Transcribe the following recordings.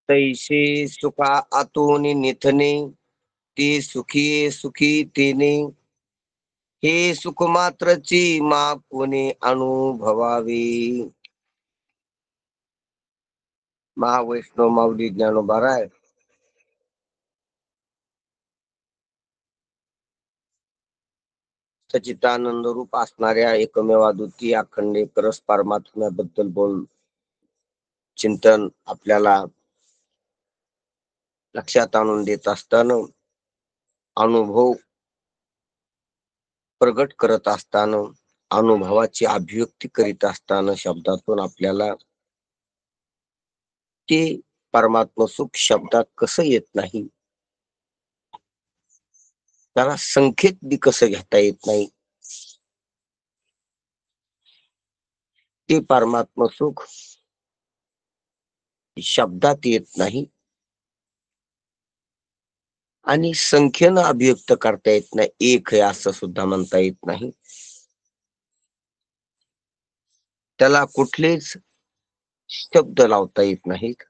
तैसे सुखा आतून निथने, ते सुखी सुखी तेने, हे सुख मात्रची मा कोणी अनुभवावी. महावैष्णव माऊली ज्ञानोबा राय. सच्चिदानंद रूप असणाऱ्या एकमेव अद्वितीय अखंड एकरस परमात्म्याबद्दल चिंतन आपल्याला लक्षात आणून देत असताना, अनुभव प्रगट करत असताना, अनुभवाची अभिव्यक्ती करीत असताना शब्दातून आपल्याला ते परमात्मा सुख शब्दात कसं येत नाही, त्याला संख्येत बी कसं घेता येत नाही, ते परमात्मा सुख शब्दात येत नाही आणि संख्येनं अभिव्यक्त करता येत नाही. एक हे असं सुद्धा म्हणता येत नाही. त्याला कुठलेच शब्द लावता येत नाहीत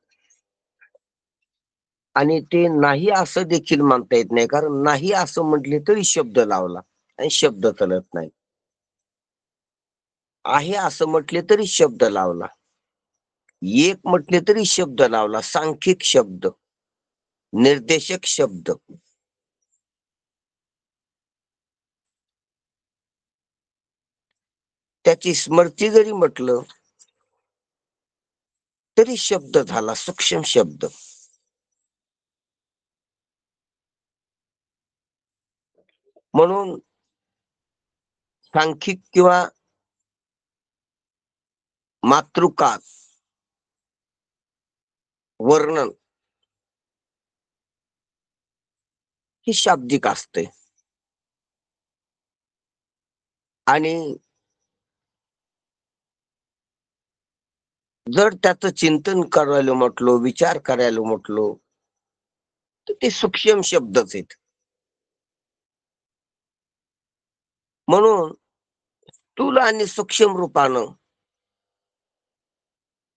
आणि ते नाही असं देखील म्हणता येत नाही, कारण नाही असं म्हटले तरी शब्द लावला आणि शब्द चलत नाही. आहे असं म्हटले तरी शब्द लावला, एक म्हटले तरी शब्द लावला, सांख्यिक शब्द, निर्देशक शब्द. त्याची स्मृती जरी म्हटलं तरी शब्द झाला, सूक्ष्म शब्द. म्हणून सांख्यिक किंवा मातृका वर्णन हे शाब्दिक असते आणि जर त्याचं चिंतन करायला म्हटलो, विचार करायला म्हटलो, तर ते सूक्ष्म शब्दच आहेत. म्हणून स्थूल आणि सूक्ष्म रूपानं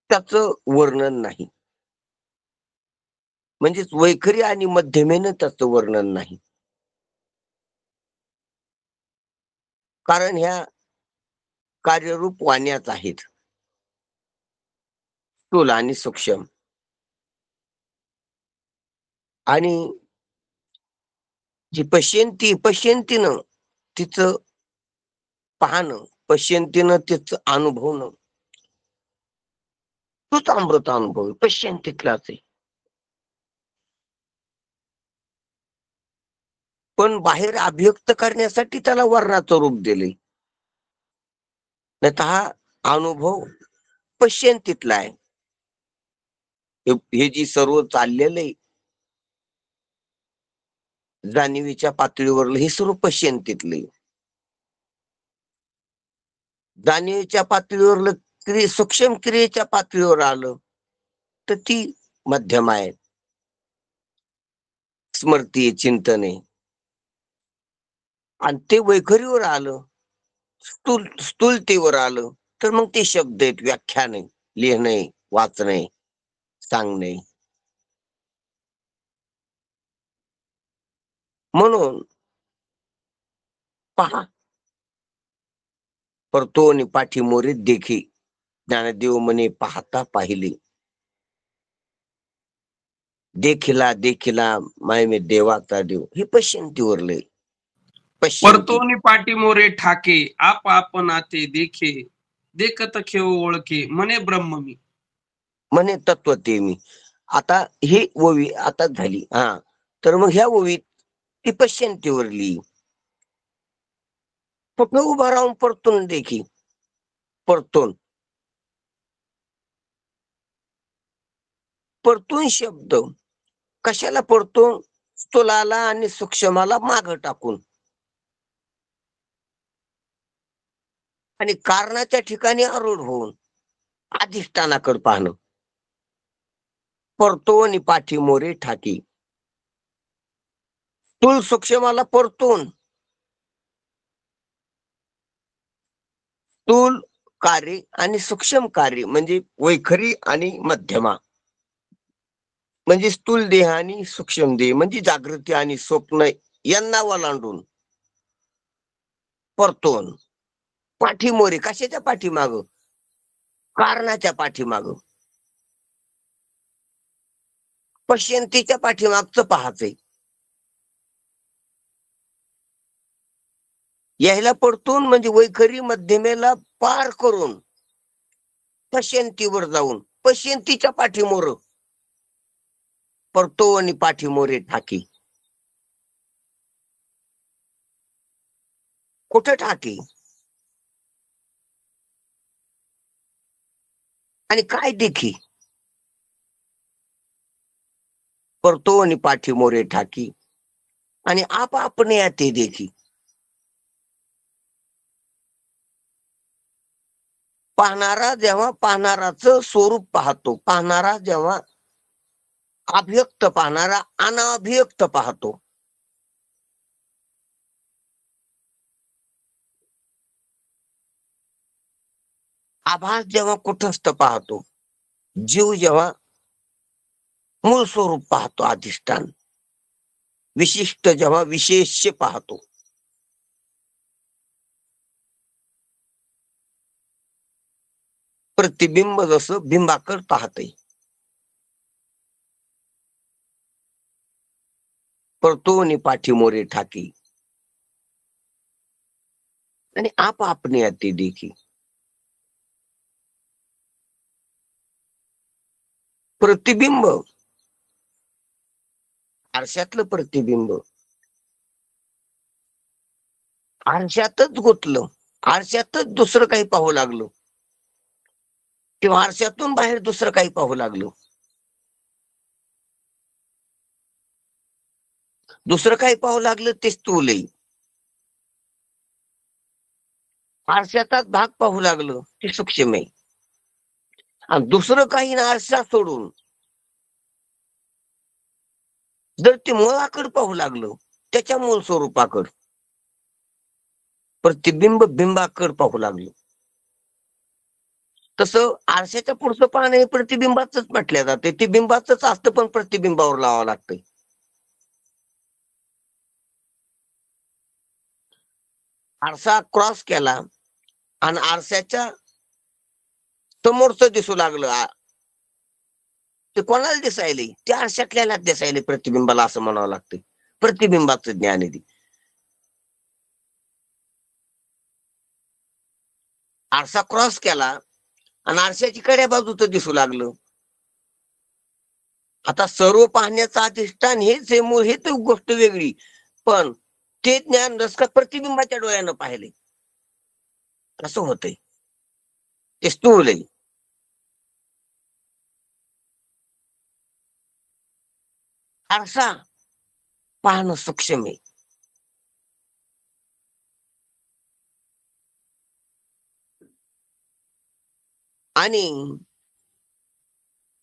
त्याचं वर्णन नाही, म्हणजेच वैखरी आणि मध्यमेनं त्याचं वर्णन नाही. कारण ह्या कार्यरूप वाण्याच आहेत, स्थूल आणि सूक्ष्म. आणि जी पश्यंतीनं तिचं पाहणं, पश्यंतीनं तिचं अनुभवणं, तोच अमृत अनुभव पश्यंतीतलाच आहे. पण बाहेर अभिव्यक्त करण्यासाठी त्याला वर्णाचं रूप दिले, नाही तर हा अनुभव पश्यंतीतला आहे. हे जी सर्व चाललेलं आहे जाणीवीच्या पातळीवरलं, हे सर्व पश्यंतीतले. जाणीवीच्या पातळीवरलं सूक्ष्म क्रियेच्या पातळीवर आलं तर ती मध्यम आहे, स्मृती चिंतन आहे. आणि ते वैखरीवर आलं, स्थूलतेवर आलं, तर मग ते शब्द आहेत, व्याख्यान आहे, लिहिणे, वाचणे, सांगणे. म्हणून पहा, परतो आणि पाठीमोरे देखी, ज्ञानदेव म्हणे पाहता पाहिले. देखिला देखिला माय मी देवाचा देव, हे पश्यंतीवरले. परतोनी पाठीमोरे ठाके, आप आपणाते देखे, देखत खेळ ओळखे, म्हणे ब्रह्म मी, म्हणे तत्व ते मी. आता ही ओवी आता झाली. हा, तर मग ह्या ओवीत ती पश्यंतीवरली. फक्त उभा राहून परतून देखी, परतून परतून शब्द कशाला परतून, स्थूलाला आणि सूक्ष्माला माग टाकून, आणि कारणाच्या ठिकाणी आरूढ होऊन अधिष्ठानाकडे पाहणं. परतो आणि पाठीमोरे ठाकी, स्थूल सूक्ष्माला परतून, स्थूल कार्य आणि सूक्ष्म कार्य म्हणजे वैखरी आणि मध्यमा, म्हणजे स्थूल देह आणि सूक्ष्म देह म्हणजे जागृती आणि स्वप्न यांना ओलांडून परतून पाठीमोरे कशाच्या पाठीमाग, कारणाच्या पाठीमाग, पश्यंतीच्या पाठीमागचं पाहायचंय. यायला परतून म्हणजे वैखरी मध्यमेला पार करून पश्यंतीवर जाऊन पश्यंतीच्या पाठीमोर परतो आणि पाठीमोरे ठाकी. कुठं ठाकी आणि काय देखी, परतो आणि पाठीमोरे ठाकी आणि आप आपणे ते देखी. पाहणारा जेव्हा पाहणाराचं स्वरूप पाहतो, पाहणारा जेव्हा अभिव्यक्त पाहणारा अनाभिव्यक्त पाहतो, आभास जेव्हा कुठस्थ पाहतो, जीव जेव्हा मूळ स्वरूप पाहतो, अधिष्ठान विशिष्ट जेव्हा विशेष पाहतो, प्रतिबिंब जसं बिंबाकर पाहते, परतो आणि पाठीमोरे ठाकी आणि आप आपणे ते देखी. प्रतिबिंब आरशातलं प्रतिबिंब आरशातच गुंतलं, आरशातच दुसरं काही पाहू लागलो किंवा आरशातून बाहेर दुसरं काही पाहू लागलो. दुसरं काही पाहू लागलं ते स्थूल आहे. आरशाचाच भाग पाहू लागलं ते सूक्ष्म आहे. आणि दुसरं काही ना आरशा सोडून जर ते मुळाकडे पाहू लागलं, त्याच्या मूळ स्वरूपाकडे, प्रतिबिंब बिंबाकडे पाहू लागलो, तसं आरशाच्या पुढचं पाहणं हे प्रतिबिंबाच म्हटल्या जाते. ते बिंबाच असतं पण प्रतिबिंबावर लावावं लागतंय. आरसा क्रॉस केला आणि आरशाच्या समोरच दिसू लागलं, ते कोणाला दिसायले, ते आरशातल्याला दिसायले प्रतिबिंबाला, असं म्हणावं लागतं. प्रतिबिंबाचं ज्ञान आहे. आरसा क्रॉस केला आणि आरशाची कड्या बाजूचं दिसू लागलं. आता सर्व पाहण्याचं अधिष्ठान हेच हे मूळ, हे तर गोष्ट वेगळी, पण ते ज्ञान रस का प्रतिबिंबाच्या डोळ्यानं पाहिले, असं होतंय. ते स्थूल आहे. आरसा पाहणं सूक्ष्म आहे. आणि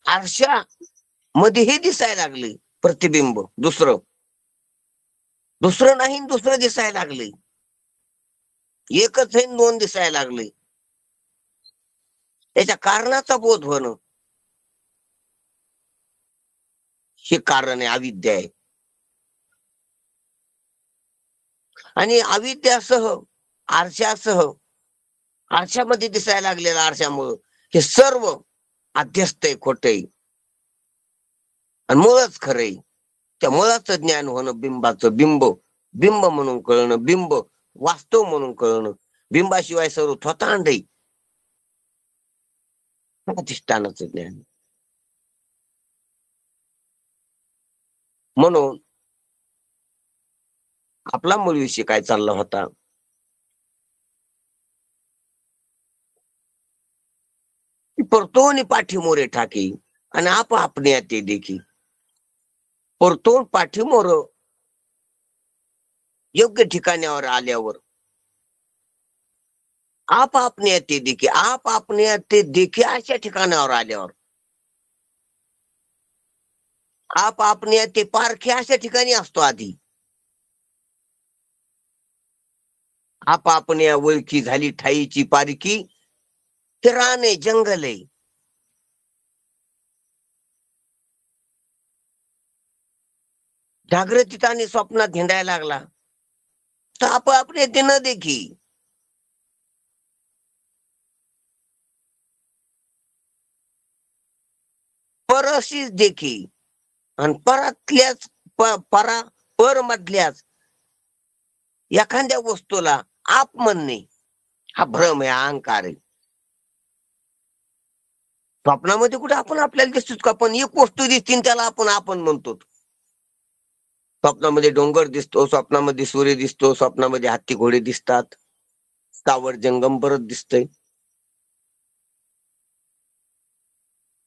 आरशा मध्ये हे दिसायला लागले प्रतिबिंब, दुसरं नाही, दुसरं दिसायला लागले. एकच आहे, दोन दिसायला लागले. त्याच्या कारणाचा बोध होणं हे कारण आहे, अविद्या आहे. आणि अविद्यासह आरशासह आरशामध्ये दिसायला लागलेलं आरशामुळं हे सर्व अध्यस्त आहे, खोट आहे आणि मुळच खरंय. त्या मुळाचं ज्ञान होणं, बिंबाचं, बिंब म्हणून कळणं, बिंब वास्तव म्हणून कळणं, बिंबाशिवाय सर्व थोतांड आहे, अधिष्ठानाचं ज्ञान. म्हणून आपला मूळ विषय काय चालला होता, परतोन पाठीमोरे ठाकी आणि आप आपणे ते देखी. परतोन पाठीमोर योग्य ठिकाणावर आल्यावर आप आपणे ते देखी, आप आपणे ते देखी अशा ठिकाणावर आल्यावर, आप आपणे ते पारखे अशा ठिकाणी असतो आधी. आप आपणे ओळखी झाली ठाईची पारखी, ते रान आहे, जंगल आहे. जागृतीत आणि स्वप्नात हिंडायला लागला तर आपोआप येते न देखी. परशीच देखी आणि परातल्याच पर मधल्याच एखाद्या वस्तूला आप म्हणणे हा भ्रम आहे, अहंकार आहे. स्वप्नामध्ये कुठे आपण आपल्याला दिसतो का? पण एक वस्तू दिसतील त्याला आपण म्हणतो. स्वप्नामध्ये डोंगर दिसतो, स्वप्नामध्ये सूर्य दिसतो, स्वप्नामध्ये हत्ती घोडे दिसतात, स्थावर जंगम परत दिसतंय.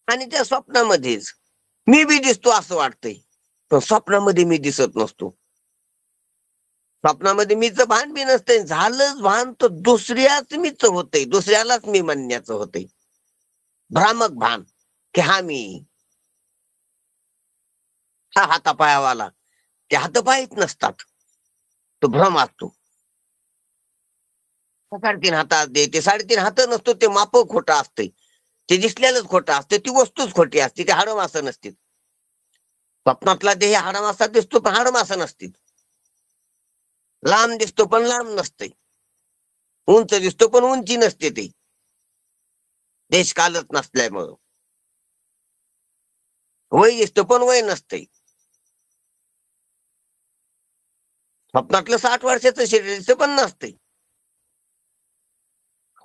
आणि त्या स्वप्नामध्येच मी बी दिसतो असं वाटतंय, पण स्वप्नामध्ये मी दिसत नसतो. स्वप्नामध्ये मीच भान बी नसतंय. झालंच भान तर दुसऱ्याच मीच होतंय, दुसऱ्यालाच मी म्हणण्याचं होतंय. भ्रामक भान की हा मी, हा हातापायावाला. ते हातपायच नसतात, तो भ्रम असतो. 3.5 हातात दे, ते 3.5 हात नसतो, ते माप खोटं असतंय. ते दिसलेलंच खोटं असते, ती वस्तूच खोटी असते, ते हाडमासं नसते. स्वप्नातला देह हाडमासा दिसतो पण हाडमासा नसते. लांब दिसतो पण लांब नसते, उंच दिसतो पण उंची नसते. ते देश कालच नसल्यामुळं. वय दिसतो पण वय नसते. स्वप्नातलं 60 वर्षाचं शरीर दिसतं पण नसते.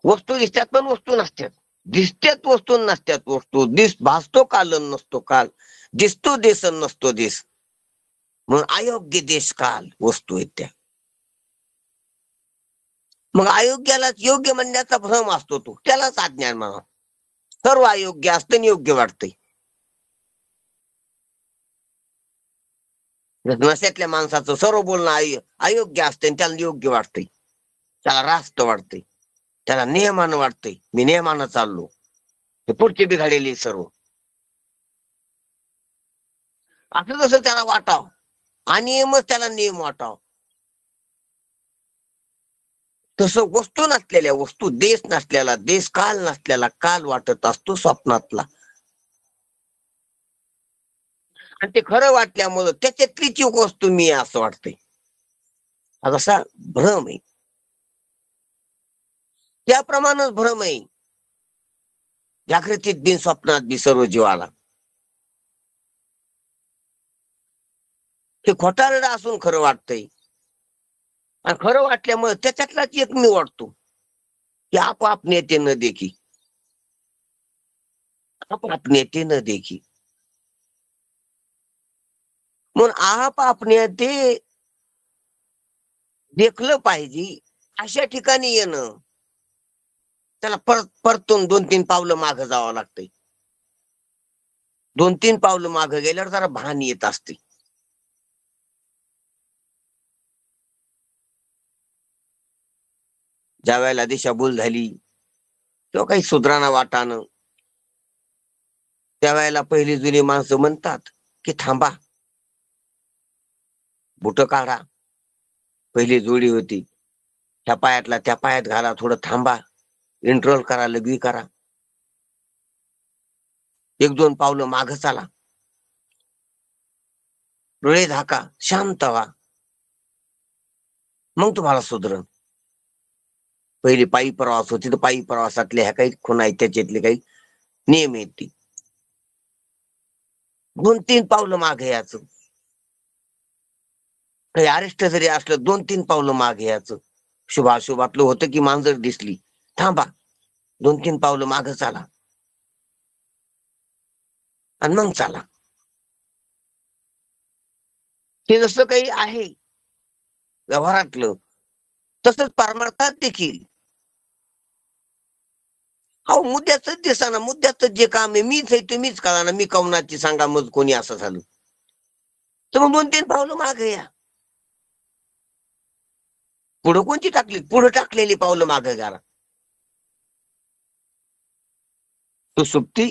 वस्तू दिसतात पण वस्तू नसतात. दिसत्यात वस्तू नसत्यात वस्तू. भासतो कालन नसतो काल, दिसतो देश नसतो देश. मग अयोग्य देश काल वस्तू आहेत त्या. मग अयोग्यालाच योग्य म्हणण्याचा भ्रम असतो, तो त्यालाच अज्ञान म्हणा. सर्व अयोग्य असतं आणि योग्य वाटतंय. नशेतल्या माणसाचं सर्व बोलणं अयोग्य असते आणि त्याला योग्य वाटतंय, त्याला रास्त वाटतंय, त्याला नियमानं वाटतंय. मी नियमानं चाललो, हे पुढचे बिघाडलेली सर्व असं जसं त्याला वाटाव. अनियमच त्याला नियम वाटाव. तसं वस्तू नसलेल्या वस्तू, देश नसलेला देश, काल नसलेला काल वाटत असतो स्वप्नातला. आणि ते खरं वाटल्यामुळं त्याच्यातलीच एक वस्तू मी असं वाटतंय. हा कसा भ्रम आहे, त्याप्रमाणेच भ्रम आहे जागृतीत बी स्वप्नात बी सर्व जीवाला. हे खोटारडं असून खरं वाटतंय. आणि खरं वाटल्यामुळे त्याच्यातलाच एक मी वाटतो की आपाप नेते न देखी, आपाप नेते न देखी. म्हणून आपाप नेते देखलं पाहिजे अशा ठिकाणी येणं, त्याला परतून 2-3 पावलं मागं जावं लागतंय. 2-3 पावलं मागं गेल्यावर जरा भान येत असते. ज्या वेळेला दिशाभूल झाली किंवा काही सुधारणा वाटानं, त्यावेळेला पहिली जुनी माणसं म्हणतात की थांबा, बुट काढा. पहिली जोडी होती, त्या पायातला त्या पायात घाला, थोडं थांबा, इंटरव्हल करा, लघवी करा, 1-2 पावलं मागं चाला, डोळे झाका, शांत व्हा, मग तुम्हाला सुधरण. पहिली पायी प्रवास होती तर पायी प्रवासातल्या ह्या काही खुणा आहेत, त्याच्यातले काही नियम आहेत. 2-3 पावलं मागे यायचं. काही अरिष्ट जरी असलं 2-3 पावलं मागे यायचं. शुभाशुभातलं होतं की मांजर दिसली, थांबा, 2-3 पावलं मागं चाला आणि मग चाला. हे जसं काही आहे व्यवहारातलं, तसंच परमार्थात देखील. अहो मुद्द्याच दिसाना, मुद्द्याच जे काम आहे मीच आहे, तुम्हीच कळा ना, मी कवनाची सांगा मग कोणी असं झालं तर मग 2-3 पावलं मागे या. पुढं कोणती टाकली? पुढे टाकलेली पावलं मागे घाला. सुसुप्ती,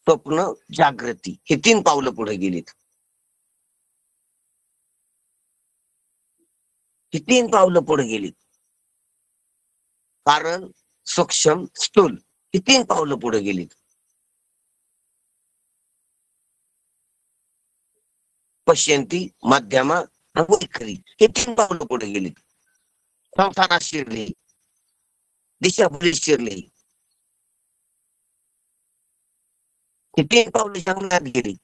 स्वप्न, जागृती हे 3 पावलं पुढे गेलीत. ही 3 पावलं पुढे गेलीत. कारण, सूक्ष्म, स्थूल ही 3 पावलं पुढे गेलीत. पश्यंती, मध्यमा आणि वैखरी हे 3 पावलं पुढे गेली. संस्थानात शिरले, दिशाभुलीत शिरले. ते 3 पावलं जंगलात गेली.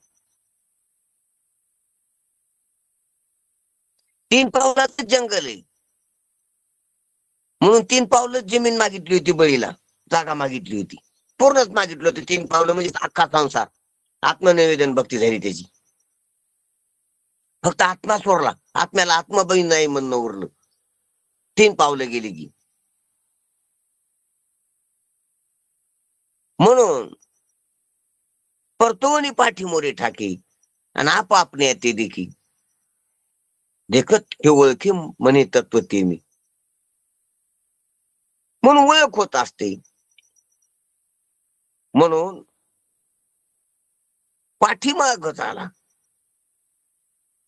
3 पावलाच जंगल आहे म्हणून 3 पावलं जमीन मागितली होती बळीला, जागा मागितली होती, पूर्णच मागितलं होतं. 3 पावलं म्हणजे अख्खा संसार. आत्मनिवेदन भक्ती झाली त्याची. फक्त आत्मा सोडला, आत्म्याला आत्मबळी नाही म्हणणं उरलं. 3 पावलं गेली की. म्हणून परतोनी पाठीमोरे ठाके आणि आपापणे ते देखी देखत हे ओळखी म्हणे तत्व ते मी. म्हणून ओळख होत असते. म्हणून पाठीमाग झाला,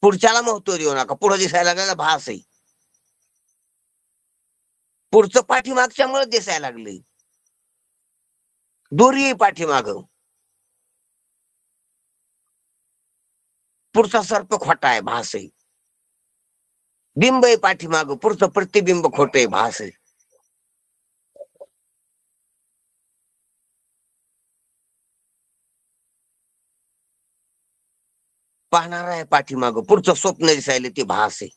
पुढच्याला महत्व देऊ नका. पुढे दिसायला लागला भास आहे, पुढचं पाठीमागच्यामुळे दिसायला लागले. दोरी पाठीमाग, पुढचा सर्प खोटा आहे, भास आहे. बिंब आहे पाठीमाग, पुढचं प्रतिबिंब खोट आहे, भास आहे. पाहणार आहे पाठीमाग, पुढचं स्वप्न दिसायला ते भास आहे.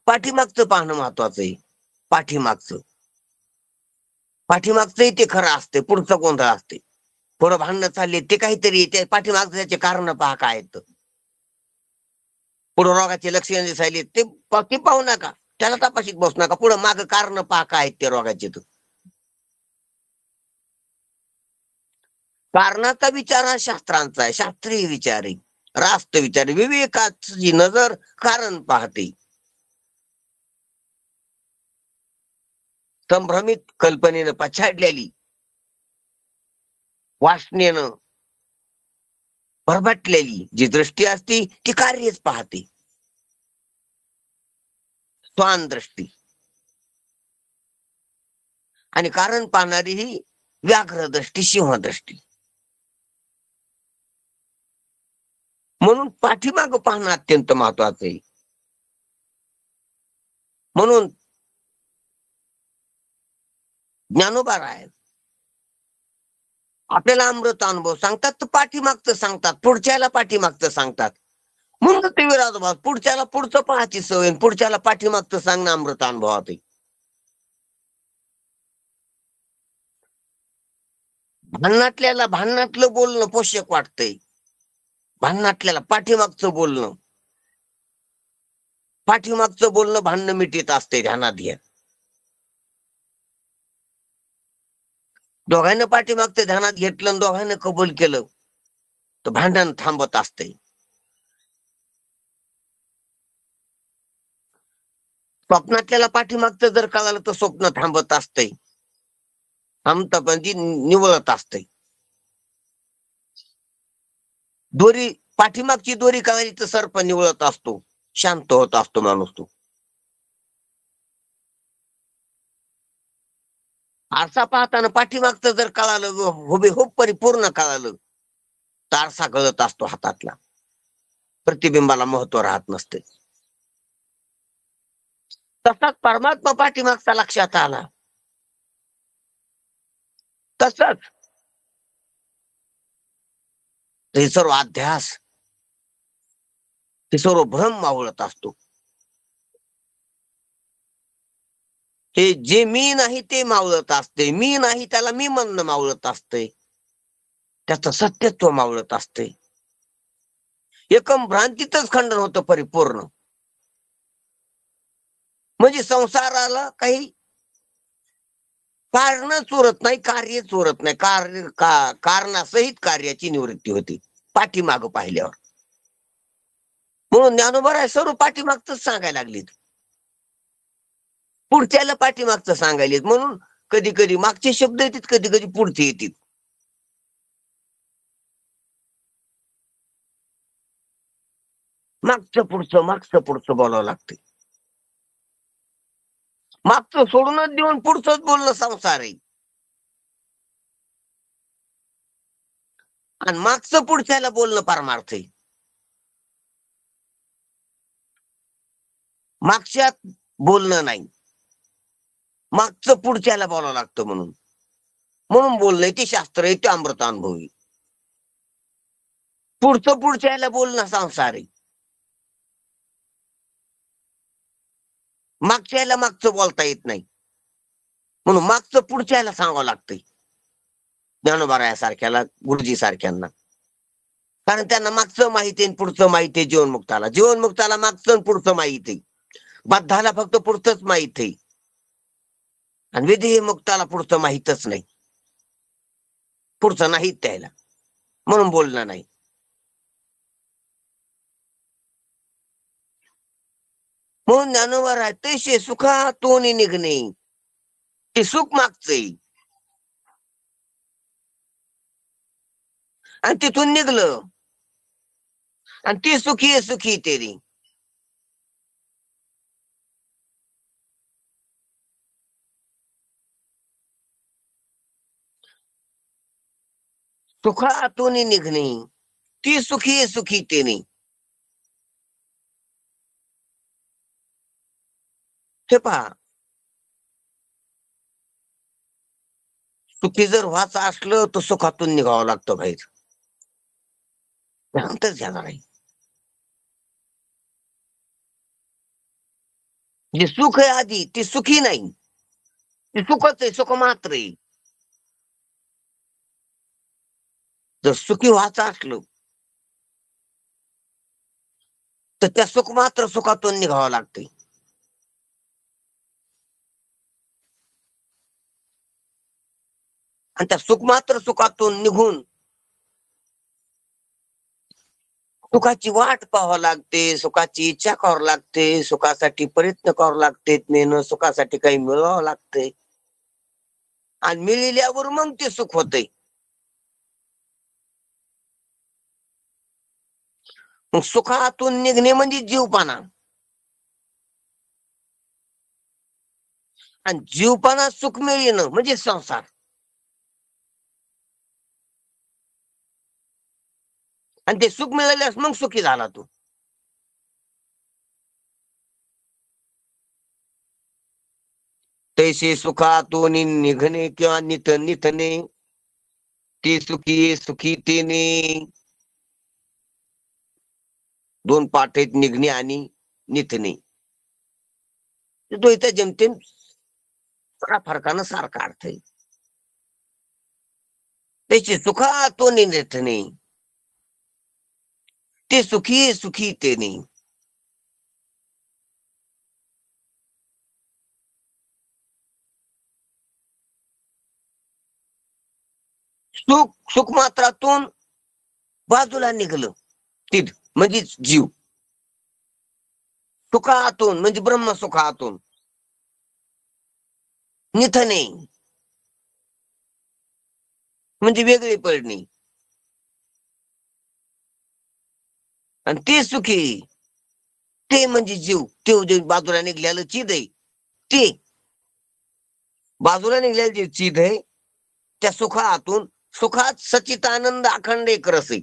पाठीमागचं पाहणं महत्वाचं आहे. पाठीमागचं ते खरं असते, पुढचं गोंधळ असते. पुढं भांडणं चालले ते काहीतरी, ते पाठीमागचं त्याचे कारण पहा काय आहेत. पुढं रोगाचे लक्षण दिसायले ते पाहू नका, त्याला तपाशीत बसू नका. पुढं माग कारण पहा काय आहेत ते रोगाचे. कारणाचा विचार हा शास्त्रांचा आहे, शास्त्रीय विचार आहे, रास्त विचार. विवेकाची नजर कारण पाहते. संभ्रमित कल्पनेनं पछाडलेली, वासनेनं भरभटलेली जी दृष्टी असती ती कार्यच पाहते, स्वान दृष्टी. आणि कारण पाहणारी ही व्याघ्र दृष्टी, सिंह दृष्टी. म्हणून पाठीमाग पाहणं अत्यंत महत्वाचं आहे. म्हणून ज्ञानोबा राय आपल्याला अमृत अनुभव सांगतात, तर पाठीमागचं सांगतात, पुढच्याला पाठीमागचं सांगतात. म्हणून ते विरोधाभास, पुढच्याला पुढचं पाहायची सवय, पुढच्याला पाठीमागचं सांगणं अमृत अनुभवात. भांडणातल्याला भांडणातलं बोलणं पोषक वाटतंय, भांडणातल्याला पाठीमागचं बोलणं भांडणं मिटीत असते. ध्यानात घ्या. दोघांना पाठीमागचं ध्यानात घेतलं आणि दोघांना कबूल केलं तर भांडण थांबत असते. स्वप्नातल्याला पाठीमागचं जर कळालं तर स्वप्न थांबत असते, निवळत असते. दोरी पाठीमागची दोरी कळाली तर सर्प निवळत असतो, शांत होत असतो माणूस. तो आरसा पाहताना पाठीमागचं जर कळालं, हुबेहूब परिपूर्ण कळालं तर आरसा गळत असतो हातातला, प्रतिबिंबाला महत्व राहत नसते. तसाच परमात्मा पाठीमागचा लक्षात आला, तसंच हे सर्व अध्यास, हे सर्व भ्रम मावळत असतो. हे जे मी नाही ते मावळत असते, मी नाही त्याला मी म्हणणं मावळत असते, त्याचं सत्यत्व मावळत असते. एकम भ्रांतीतच खंडन होतं परिपूर्ण. म्हणजे संसाराला काही कारणच उरत नाही, कार्यच उरत नाही. कारणासहित कार्याची निवृत्ती होती पाठीमाग पाहिल्यावर. म्हणून ज्ञानोबा राय सर्व पाठीमागच सांगायला लागलीत, पुढच्याला पाठीमागचं सांगायलेत. म्हणून कधी कधी मागचे शब्द येतात, कधी कधी पुढचे येतात. मागचं पुढचं बोलावं लागते. मागचं सोडूनच देऊन पुढचंच बोलणं संसार आहे. आणि मागचं पुढच्याला बोलणं परमार्थ आहे. मागच्यात बोलणं नाही, मागचं पुढच्याला बोलावं लागतं. म्हणून बोलणं ते शास्त्र आहे, ते अमृतानुभवी. पुढच्याला बोलणं संसार आहे. मागच्याला मागचं बोलता येत नाही, म्हणून मागचं पुढच्याला सांगावं लागतंय. ज्ञानोबा सारख्याला, गुरुजी सारख्यांना, कारण त्यांना मागचं माहिती आहे, पुढचं माहिती आहे. जीवनमुक्ताला मागचं पुढचं माहिती आहे. बद्धाला फक्त पुढचंच माहित आहे, आणि विधी मुक्ताला पुढचं माहितच नाही, पुढचं नाहीत त्याला, म्हणून बोलणं नाही. म्हणून ज्ञानोबा आहे तैसे सुखातून निघणे, ते सुख मागचंय, आणि तिथून निघलं, आणि ती सुखी सुखी तेरी. सुखातून निघणे, ती सुखी सुखी तेने. हे पहा, सुखी जर व्हायचं असलं तर सुखातून निघावं लागतं बाहेर, नंतर झाला नाही. जे सुख आहे आधी ते सुखी नाही, ते सुखच आहे, सुख मात्र आहे. जर सुखी व्हायचं असलं तर त्या सुख मात्र सुखातून निघावं लागते. आणि त्या सुख मात्र सुखातून निघून सुखाची वाट पाहावं लागते, सुखाची इच्छा करावं लागते, सुखासाठी प्रयत्न करावं लागते, नेणं सुखासाठी काही मिळवावं लागते, आणि मिळाल्यावर मग ते सुख होते. मग सुखातून निघणे म्हणजे जीवपणा, आणि जीवपणा सुख मिळणं म्हणजे संसार. आणि ते सुख मिळाल्यास मग सुखी झाला तू. तैसे सुखातून निघणे किंवा निथणे, ते सुखी सुखी तेने. दोन पाठ आहेत, निघणे आणि निथणे. तो इथं जेमतेम फरकानं सारखा अर्थ आहे. त्याचे सुखातून निथणे, ते सुखी सुखी तेने. सुख सुख मात्रातून बाजूला निघलं तिथ म्हणजे जीव. सुखातून म्हणजे ब्रह्म सुखातून. निथणे म्हणजे वेगळे पडणे, आणि ते सुखी ते म्हणजे जीव. ते जे बाजूला निघलेलं चिद आहे, ते बाजूला निघलेलं जे चिद आहे त्या सुखातून, सुखात सचितानंद अखंड एक रस आहे,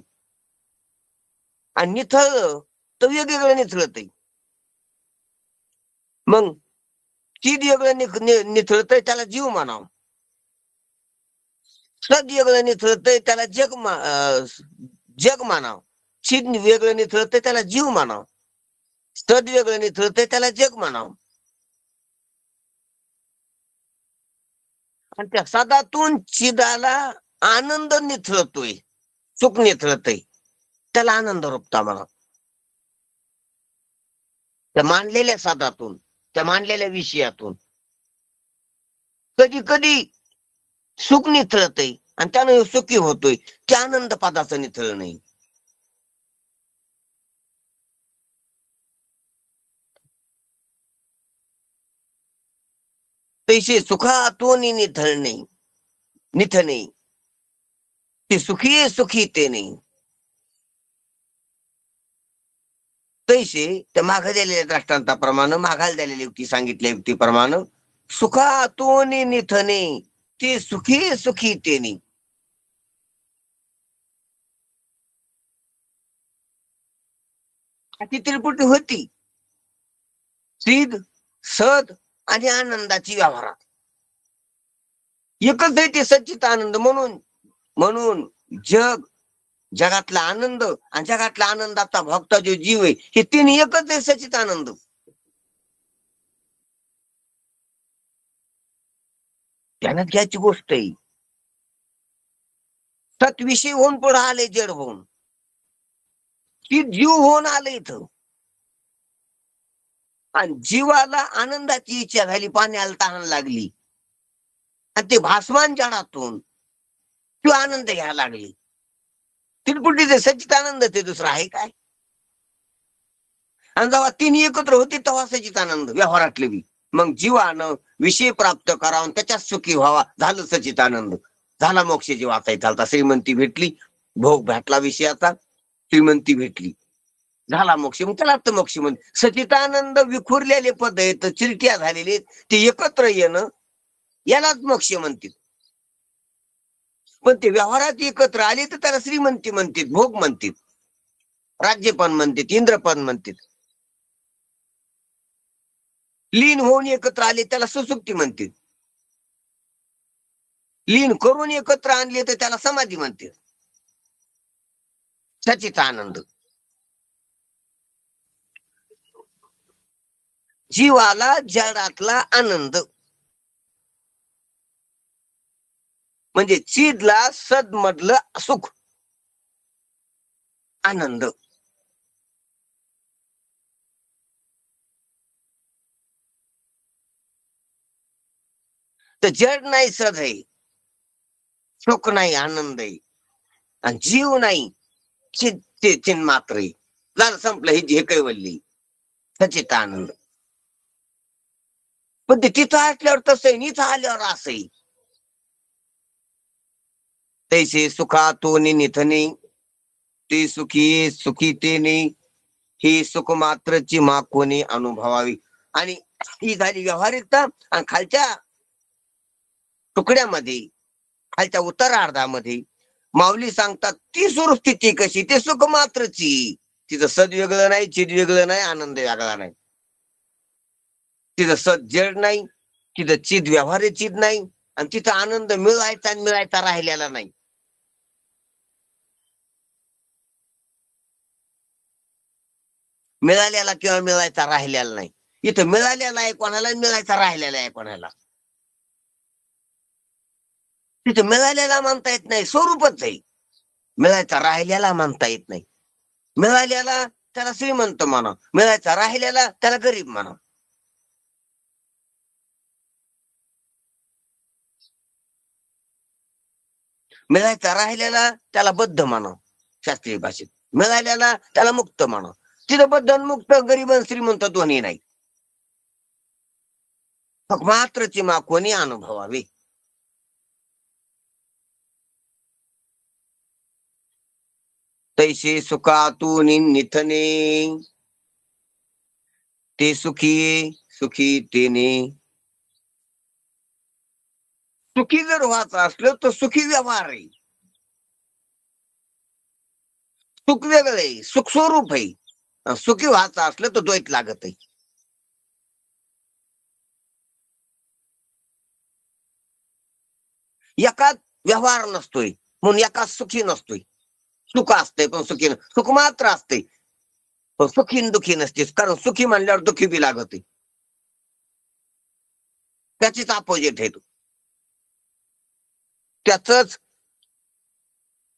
आणि निथळ तर वेगवेगळं निथळत आहे. मग चिद वेगळं निथळतंय त्याला जीव म्हणावं, सद वेगळं निथळतंय त्याला जग मानाव. चिद वेगळं निथळतंय त्याला जीव मानाव, सद वेगळं निथळतंय त्याला जग मानाव. आणि त्या सदातून चिदाला आनंद निथळतोय, सुख निथळतय, त्याला आनंद रूपता म्हणा. त्या मांडलेल्या सदातून, त्या मांडलेल्या विषयातून कधी कधी सुख निथळतय, आणि त्यानं सुखी होतोय, ते आनंद पदाचं निथळ नाही. तैसे सुखातून निथणे, ते सुखी सुखी ते नाही. तैसे त्या मागे दिलेल्या दृष्टांताप्रमाणे, मागायला दिलेल्या युक्ती सांगितल्या युक्तीप्रमाणे, सुखातून निथणे, ते सुखी सुखी ते नाही. ती त्रिपुटी होती सिद्ध सद आणि आनंदाची व्यवहारात एकच आहे ते सच्चित आनंद. म्हणून म्हणून जगातला आनंद आणि जगातला आनंदाचा भोगता जो जीव आहे हे तीन एकच आहे सच्चित आनंद. ध्यानात घ्यायची गोष्ट आहे. सत्विषयी होऊन पुढे आले जड होऊन की जीव होऊन आले इथं. आणि जीवाला आनंदाची इच्छा झाली, पाण्याला तहान लागली आणि ते भासमान जडातून तो आनंद घ्यायला लागली. त्रिपुटीचे सच्चित आनंद ते दुसरा आहे काय? आणि जेव्हा तिन्ही एकत्र होते तेव्हा सच्चित आनंद व्यवहारातले बी. मग जीवानं विषय प्राप्त करावा त्याच्यात सुखी व्हावा, झालं सच्चित आनंद. झाला मोक्षाची वाचा चालता. श्रीमंती भेटली, भोग भेटला विषयाचा, श्रीमंती भेटली, झाला मोक्ष. मग त्याला तर मोक्ष म्हणते. सच्चितानंद विखुरलेले पद आहेत, चिरट्या झालेले, ते एकत्र येणं यालाच मोक्ष म्हणतात. पण ते व्यवहारात एकत्र आले तर त्याला श्रीमंती म्हणतात, भोग म्हणतात, राज्यपण म्हणतात, इंद्रपण म्हणतात. लीन होऊन एकत्र आले त्याला सुसुप्ती म्हणतात. लीन करून एकत्र आणले तर त्याला समाधी म्हणतात. सच्चितानंद जीवाला जडातला आनंद म्हणजे चिदला सद मधलं सुख आनंद. तर जड नाही सद आहे, सुख नाही आनंद आहे, आणि जीव नाही चिन्ह मात्र आहे. झालं संपलं. हे कैवल्य सचित आनंद. पण ते तिथं असल्यावर तसं आहे, इथं आल्यावर असं आहे. तैसे सुखातून निथने ते सुखी सुखी ते नाही, ही सुख मात्रची मा कोणी अनुभवावी. आणि ही झाली व्यावहारिकता. आणि खालच्या तुकड्यामध्ये, खालच्या उत्तरार्धामध्ये माऊली सांगतात ती सुरस्थिती कशी, ते सुख मात्रची. तिथं सद वेगळं नाही, चिद वेगळं नाही, आनंद वेगळा नाही. तिथं सद जड नाही, तिथं चिद व्यवहारी चिद नाही, आणि तिथं आनंद मिळायचा आणि मिळायचा राहिलेला नाही. मिळालेला किंवा मिळायचा राहिलेला नाही. इथं मिळालेला आहे कोणाला, मिळायचा राहिलेला आहे कोणाला. तिथं मिळालेला म्हणता येत नाही, स्वरूपच आहे. मिळायचा राहिलेला म्हणता येत नाही. मिळालेला त्याला श्रीमंत म्हणा, मिळायचा राहिलेला त्याला गरीब म्हणा. मिळायचा राहिलेला त्याला बद्ध म्हणा शास्त्रीय भाषेत, मिळालेला त्याला मुक्त म्हणा. तिथं बद्ध मुक्त, गरीब श्रीमंत दोन्ही नाही. फक्त मात्रची मा कोणी अनुभवावी. तैसे सुखातून निथने ते सुखी सुखी तेने. सुखी जर व्हायचं असलं तर सुखी व्यवहार आहे. सुख वेगळं आहे, सुख स्वरूप आहे. सुखी व्हायचं असलं तर द्वैत लागत आहे. एकाच व्यवहार नसतोय म्हणून एकाच सुखी नसतोय. सुख असतंय पण सुखी सुख मात्र असते, पण सुखी दुखी नसतेस. कारण सुखी म्हणल्यावर दुखी बी लागत आहे. त्याचीच अपोजिट आहे. त्याच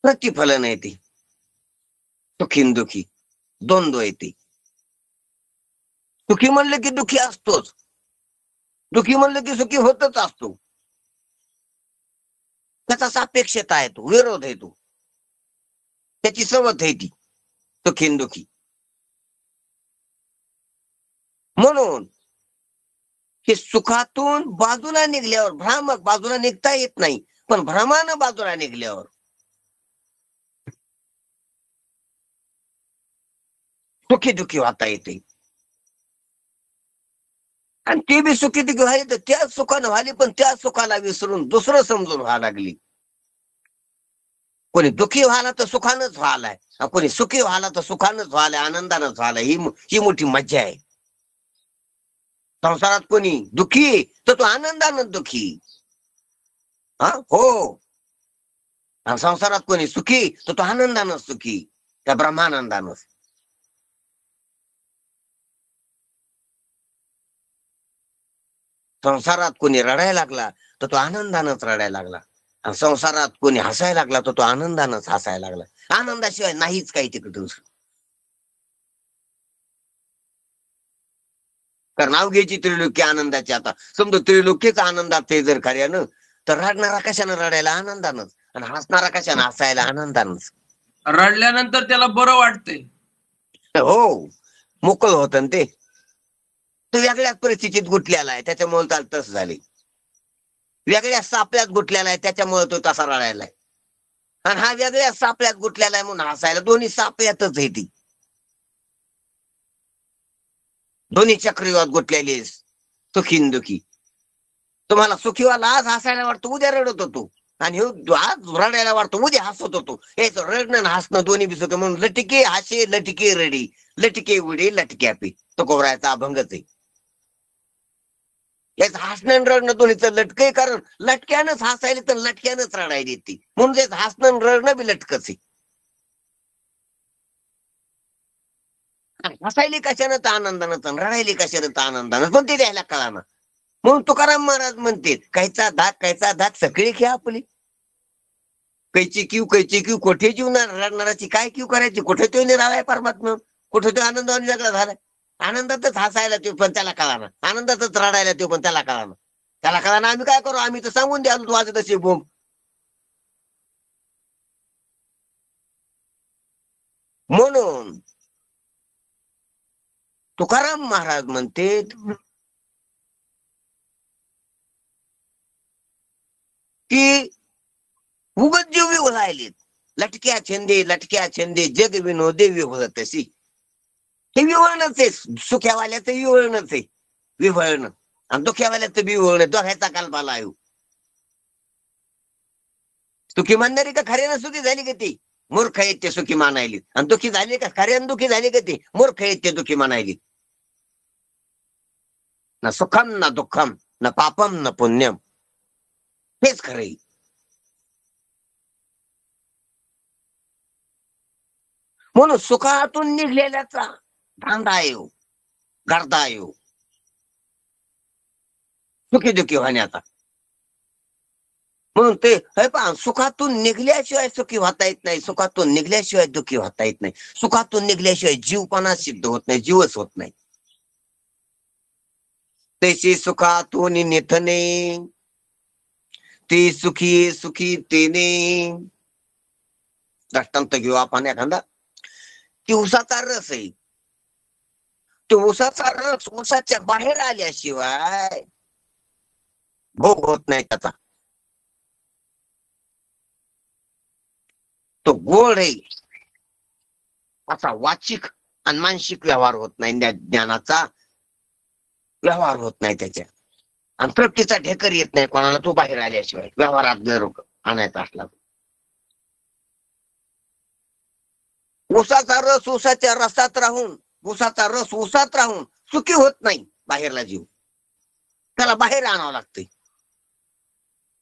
प्रतिफलन आहे ते. सुखी दुखी द्वंद्व येते. सुखी म्हणलं की दुखी असतोच, दुखी म्हणलं की सुखी होतच असतो. त्याचा सापेक्षता आहे, तो विरोध आहे, तो त्याची सवत आहे ती सुखी दुखी. म्हणून हे सुखातून बाजूला निघल्यावर, भ्रामक बाजूला निघता येत नाही, पण भ्रमानं बाजूला निघल्यावर सुखी दुखी होता येते. आणि ते बी सुखी दुखी व्हायला तर त्याच सुखानं व्हाली, पण त्या सुखाला विसरून दुसरं समजून व्हायला लागली. कोणी दुःखी व्हायला तर सुखानच व्हायलाय, कोणी सुखी व्हायला तर सुखानच व्हायलाय, आनंदानच व्हायलाय. ही मोठी मज्जा आहे. संसारात कोणी दुःखी तर तो आनंदानं दुःखी. हा हो. आणि संसारात कोणी सुखी तर तो आनंदानं सुखी, त्या ब्रह्मानंदानं. संसारात कोणी रडायला लागला तर तो आनंदानंच रडायला लागला, आणि संसारात कोणी हसायला लागला तर तो आनंदानंच हसायला लागला. आनंदाशिवाय नाहीच काही तिकडे दुसरं. कारण नाव घ्यायची त्रिलोकी आनंदाची. आता समजा त्रिलोकीच आनंदात आहे जर खऱ्यानं, तर रडणारा कशानं रडायला? आनंदानंच. आणि हसणारा कशानं हसायला? आनंदानंच. रडल्यानंतर त्याला बरं वाटतंय. हो, मोकळ होत ते. तो वेगळ्याच परिस्थितीत गुंतलेला आहे, त्याच्यामुळे त्याला तसं झाले. वेगळ्या सापळ्यात गुंतलेला आहे, त्याच्यामुळे तो तसा रडायलाय. आणि हा वेगळ्या सापळ्यात गुंतलेला आहे म्हणून हसायला. दोन्ही सापळ्यातच आहे ती, दोन्ही चक्रीवात गुंतलेली, सुखी न दुखी. तुम्हाला सुखीवाला आज हसायला वाटतं, उद्या रडत होतो. आणि आज रडायला वाटतो, उद्या हसत होतो. हे रडणं आणि हसणं दोन्ही बिसत म्हणून लटके हासे लटके रडी, लटके उडे लटक्या पे, तो कोवरायचा अभंगच आहे. याच हसणं आणि रडणं दोन्हीचं लटकं, कारण लटक्यानंच हसायला तर लटक्यानंच रडायला येते, म्हणजे हसणं आणि रडणं बी लटकच आहे. हसायली कशानं तर आनंदानं, रडायली कशानं तर आनंदानं, पण ते द्यायला कळा ना. म्हणून तुकाराम महाराज म्हणते, कायचा धाक सगळी घ्या आपली. कैची क्यू कोठे जीवणार रडणाराची काय क्यू करायची? कुठे तो निरालाय परमात्मा, कुठे तो आनंदाने जगला झालाय. आनंदातच हसायला तो पण त्याला कळाना, आनंदातच रडायला तो पण त्याला कळाना. त्याला कळाना आम्ही काय करू? आम्ही तर सांगून द्यालो तू आज तशी बोंब. म्हणून तुकाराम महाराज म्हणते की उगत जीव विवळायलेत. लटक्या छंदे जग विनोदे विवळ तशी. हे विवळणच आहे, सुख्यावाल्याचं विवळणच आहे, विवळणं. आणि दुःख्यावाल्याचं बी विवळणं, दोघायचा कालबाला आहे. सुखी मानणारी का खऱ्यानं सुखी झाली का ती? मूर्ख आहेत ते सुखी मानायली. आणि दुःखी झाले का खऱ्यानं दुःखी झाले का ते? मूर्ख आहेत ते दुःखी मानायली. ना सुखम ना दुःखम, ना पापम ना पुण्यम, हेच खरंय. म्हणून सुखातून निघलेल्याचा धांदा येऊ, गर्दा येऊ, सुखी दुखी होण्याचा. म्हणून ते हे पहा, सुखातून निघल्याशिवाय सुखी होता येत नाही, सुखातून निघल्याशिवाय दुखी होता येत नाही, सुखातून निघल्याशिवाय जीवपणा सिद्ध होत नाही, जीवच होत नाही. तैसे सुखातून निथने, ते सुखी सुखी तेने. दृष्टांत घेऊ आपण एखादा, की उसाचा रस आहे. तो उसाचा रस उसाच्या बाहेर आल्याशिवाय भोग होत नाही त्याचा. तो गोड आहे असा वाचिक आणि मानसिक व्यवहार होत नाही, ज्ञानाचा व्यवहार होत नाही त्याच्या. आणि तृप्तीचा ढेकर येत नाही कोणाला तो बाहेर आल्याशिवाय, व्यवहारात जर आणायचा असला. उसाचा रस उसाच्या रसात राहून, उसाचा रस उसात राहून सुखी होत नाही बाहेरला जीव, त्याला बाहेर आणावं लागतंय.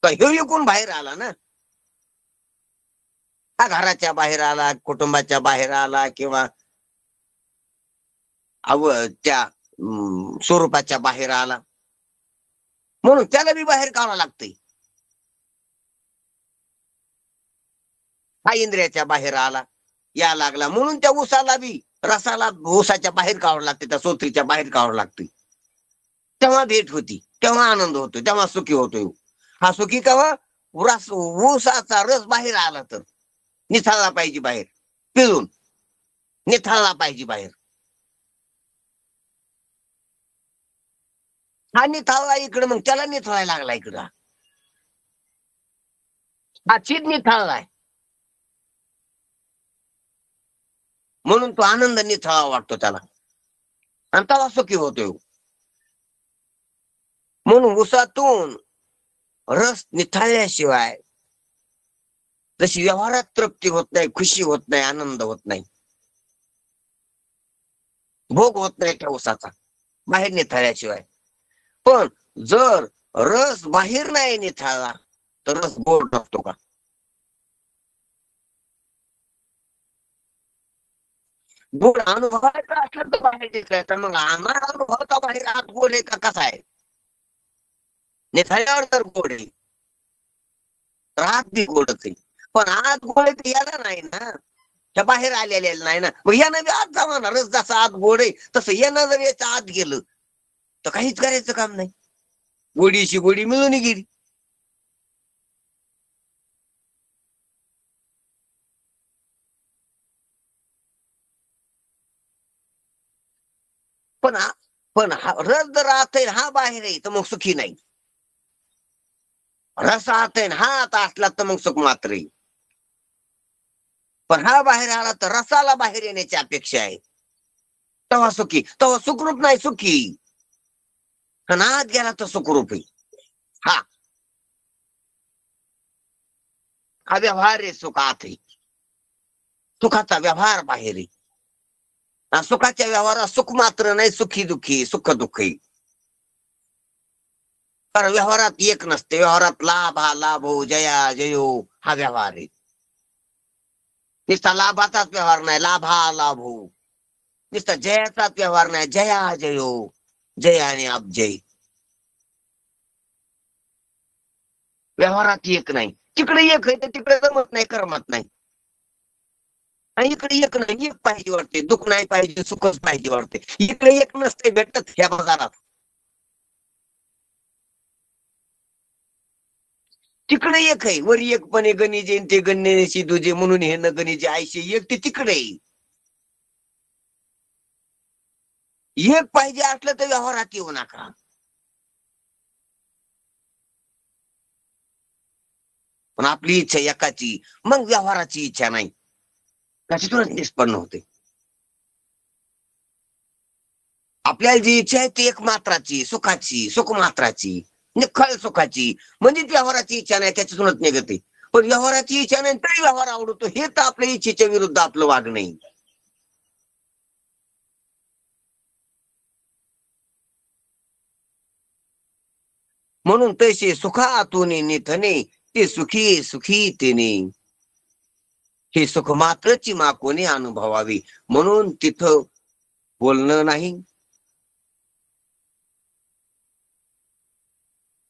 ह्यो विकून बाहेर आला ना, हा घराच्या बाहेर आला, कुटुंबाच्या बाहेर आला, किंवा त्या स्वरूपाच्या बाहेर आला, म्हणून त्याला बी बाहेर काढावं लागतंय. हा इंद्रियाच्या बाहेर आला, या लागला, म्हणून त्या उसाला बी रसाला उसाच्या बाहेर काढावं लागते, त्या सोत्रीच्या बाहेर काढावं लागते. तेव्हा भेट होती, तेव्हा आनंद होतो, तेव्हा सुखी होतोय. हा सुखी केव्हा? ऊसाचा रस बाहेर आला तर निथळला पाहिजे बाहेर, पिळून निथळला पाहिजे बाहेर. हा निथळला इकडं, मग त्याला निथळायला लागला इकडं. हा चिद निथळलाय, म्हणून तो आनंद निथळा वाटतो त्याला, आणि त्याला सुखी होतोय. म्हणून उसातून रस निथळल्याशिवाय जशी व्यवहारात तृप्ती होत नाही, खुशी होत नाही, आनंद होत नाही, भोग होत नाही त्या ऊसाचा बाहेर निथळल्याशिवाय. पण जर रस बाहेर नाही निथळला तर रस गोड नसतो का? गोड अनुभवायचा असला तर बाहेर निघायचा. मग आम्हाला अनुभवता बाहेर आत गोड आहे का कसा आहे? निथळल्यावर तर गोड आहे, रात बी गोडच आहे. पण आत गोड आहे याला नाही ना, त्या बाहेर आलेल्या नाही ना. मग यानं बी आत जावा ना. रस जसा आत गोड आहे तसं यानं जर याच्या आत गेलं तर काहीच करायचं काम नाही. गोडीशी गोडी मिळून गेली. पण रस जर आत आहे हा बाहेर आहे तर मग सुखी नाही. रस आत आहे हा आता असला तर मग सुख मात्र आहे. पण हा बाहेर आला तर रसाला बाहेर येण्याची अपेक्षा आहे, तेव्हा सुखी. तेव्हा सुखरूप नाही सुखी. पण आत गेला तर सुखरूप आहे. हा हा व्यवहार आहे. सुख आत आहे, सुखाचा व्यवहार बाहेर आहे. सुखाच्या व्यवहारात सुख मात्र नाही, सुखी दुःखी, सुख दुःखी. कारण व्यवहारात एक नसते. व्यवहारात लाभ हा लाभो, जया जयो हा व्यवहार आहे. नुसता लाभाचाच व्यवहार नाही, लाभ हा लाभो. नुसता जयाचाच व्यवहार नाही, जया जयो, जय आणि अपजय. व्यवहारात एक नाही. तिकडे एक आहे तर तिकडे जमत नाही, करमत नाही. आणि इकडे एक नाही, एक पाहिजे वाटते. दुःख नाही पाहिजे, सुखच पाहिजे वाटते. इकडे एक नसते भेटत ह्या बाजारात. तिकडे एक आहे. वरी एक पण गणिजे ते गणनेशी दुजे म्हणून हे न गणिजे आयशे एक ते तिकडे. एक पाहिजे असलं तर व्यवहारात येऊ नका. पण आपली इच्छा एकाची, मग व्यवहाराची इच्छा नाही, त्याच्यातूनच निष्पन्न होते. आपल्याला जी इच्छा आहे ती एक मात्राची, सुखाची, सुख मात्राची, निखळ सुखाची. म्हणजे व्यवहाराची इच्छा नाही, त्याच्यातूनच निघते. पण व्यवहाराची इच्छा नाही तरी व्यवहार आवडतो, हे तर आपल्या इच्छेच्या विरुद्ध आपलं वागणं आहे. म्हणून तसे सुखातून निथने ते सुखी सुखी तेने. हे सुख मात्रची मा कोणी अनुभवावी. म्हणून तिथं बोलणं नाही,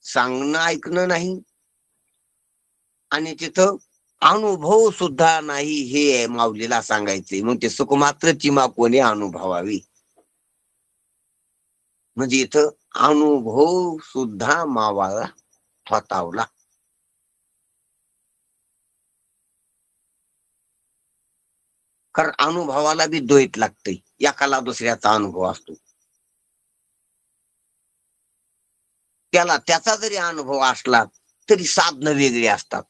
सांगणं ऐकणं नाही, आणि तिथं अनुभव सुद्धा नाही, हे माऊलीला सांगायचे. मग ते सुख मात्रची मा कोणी अनुभवावी. म्हणजे इथं अनुभव सुद्धा मावाला स्वतःवला. कारण अनुभवाला बी द्वैत लागते. एकाला दुसऱ्याचा अनुभव असतो. त्याला त्याचा जरी अनुभव असला तरी साधनं वेगळी असतात.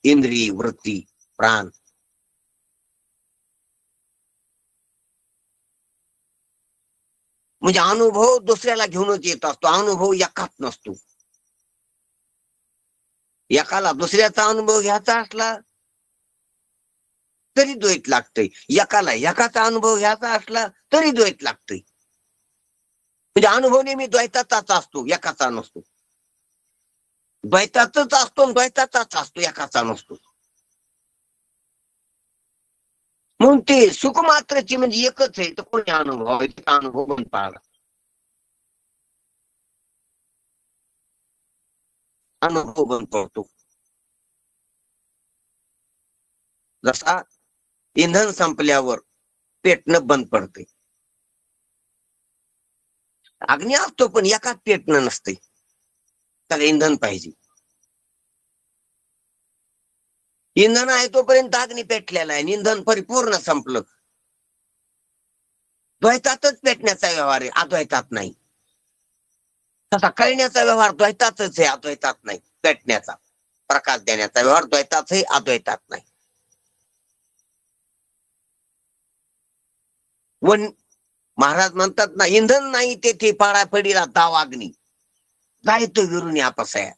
इंद्रिय, वृत्ती, प्राण. म्हणजे अनुभव दुसऱ्याला घेऊनच येत असतो, अनुभव एकाच नसतो. एकाला दुसऱ्याचा अनुभव घ्यायचा असला तरी द्वैत लागतंय, एकाला एकाचा अनुभव घ्यायचा असला तरी द्वैत लागतंय. म्हणजे अनुभव नेहमी द्वैताचाच असतो, एकाचा नसतो. द्वैताचाच असतो, द्वैताचाच असतो, एकाचा नसतो. म्हणून ते सुख मात्रची म्हणजे एकच आहे तर कोणी अनुभव अनुभव म्हणून पाहिला. अनुभव बंद पडतो. जसा इंधन संपल्यावर पेटणं बंद पडते. अग्नी असतो पण एकाच पेटणं नसते, त्याला इंधन पाहिजे. इंधन आहे तोपर्यंत अग्नी पेटलेला आहे, इंधन परिपूर्ण संपलं. द्वैतातच पेटण्याचा व्यवहार आहे, अद्वैतात नाही. तसा कळण्याचा व्यवहार द्वैतातच आहे, अद्वैतात नाही. पेटण्याचा, प्रकाश देण्याचा व्यवहार द्वैतात आहे, अद्वैतात नाही. वन महाराज म्हणतात ना, इंधन नाही तेथे पाडापडीला दाव अग्नी जायतो विरून आपसाया.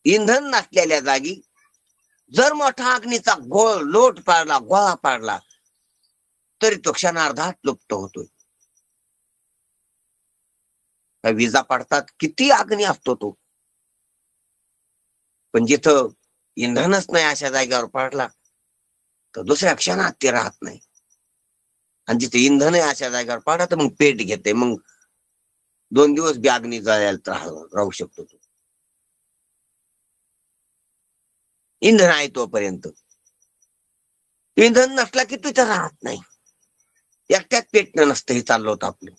इंधन नसलेल्या जागी जर मोठा अग्नीचा लोट पाडला, गोळा पाडला, तरी तो क्षणार्धात लुप्त होतोय. विजा पडतात, किती अग्नी असतो तो, पण जिथं इंधनच नाही अशा जागेवर पडला तर दुसऱ्या क्षणात ते राहत नाही. आणि जिथे इंधन आहे अशा जागेवर पडला तर मग पेट घेते, मग 2 दिवस बी अग्नी जळायला राहू शकतो तो. इंधन आहे तोपर्यंत. इंधन नसला की तिथं राहत नाही. एकट्यात पेटणं नसतं, हे चाललं होतं आपलं.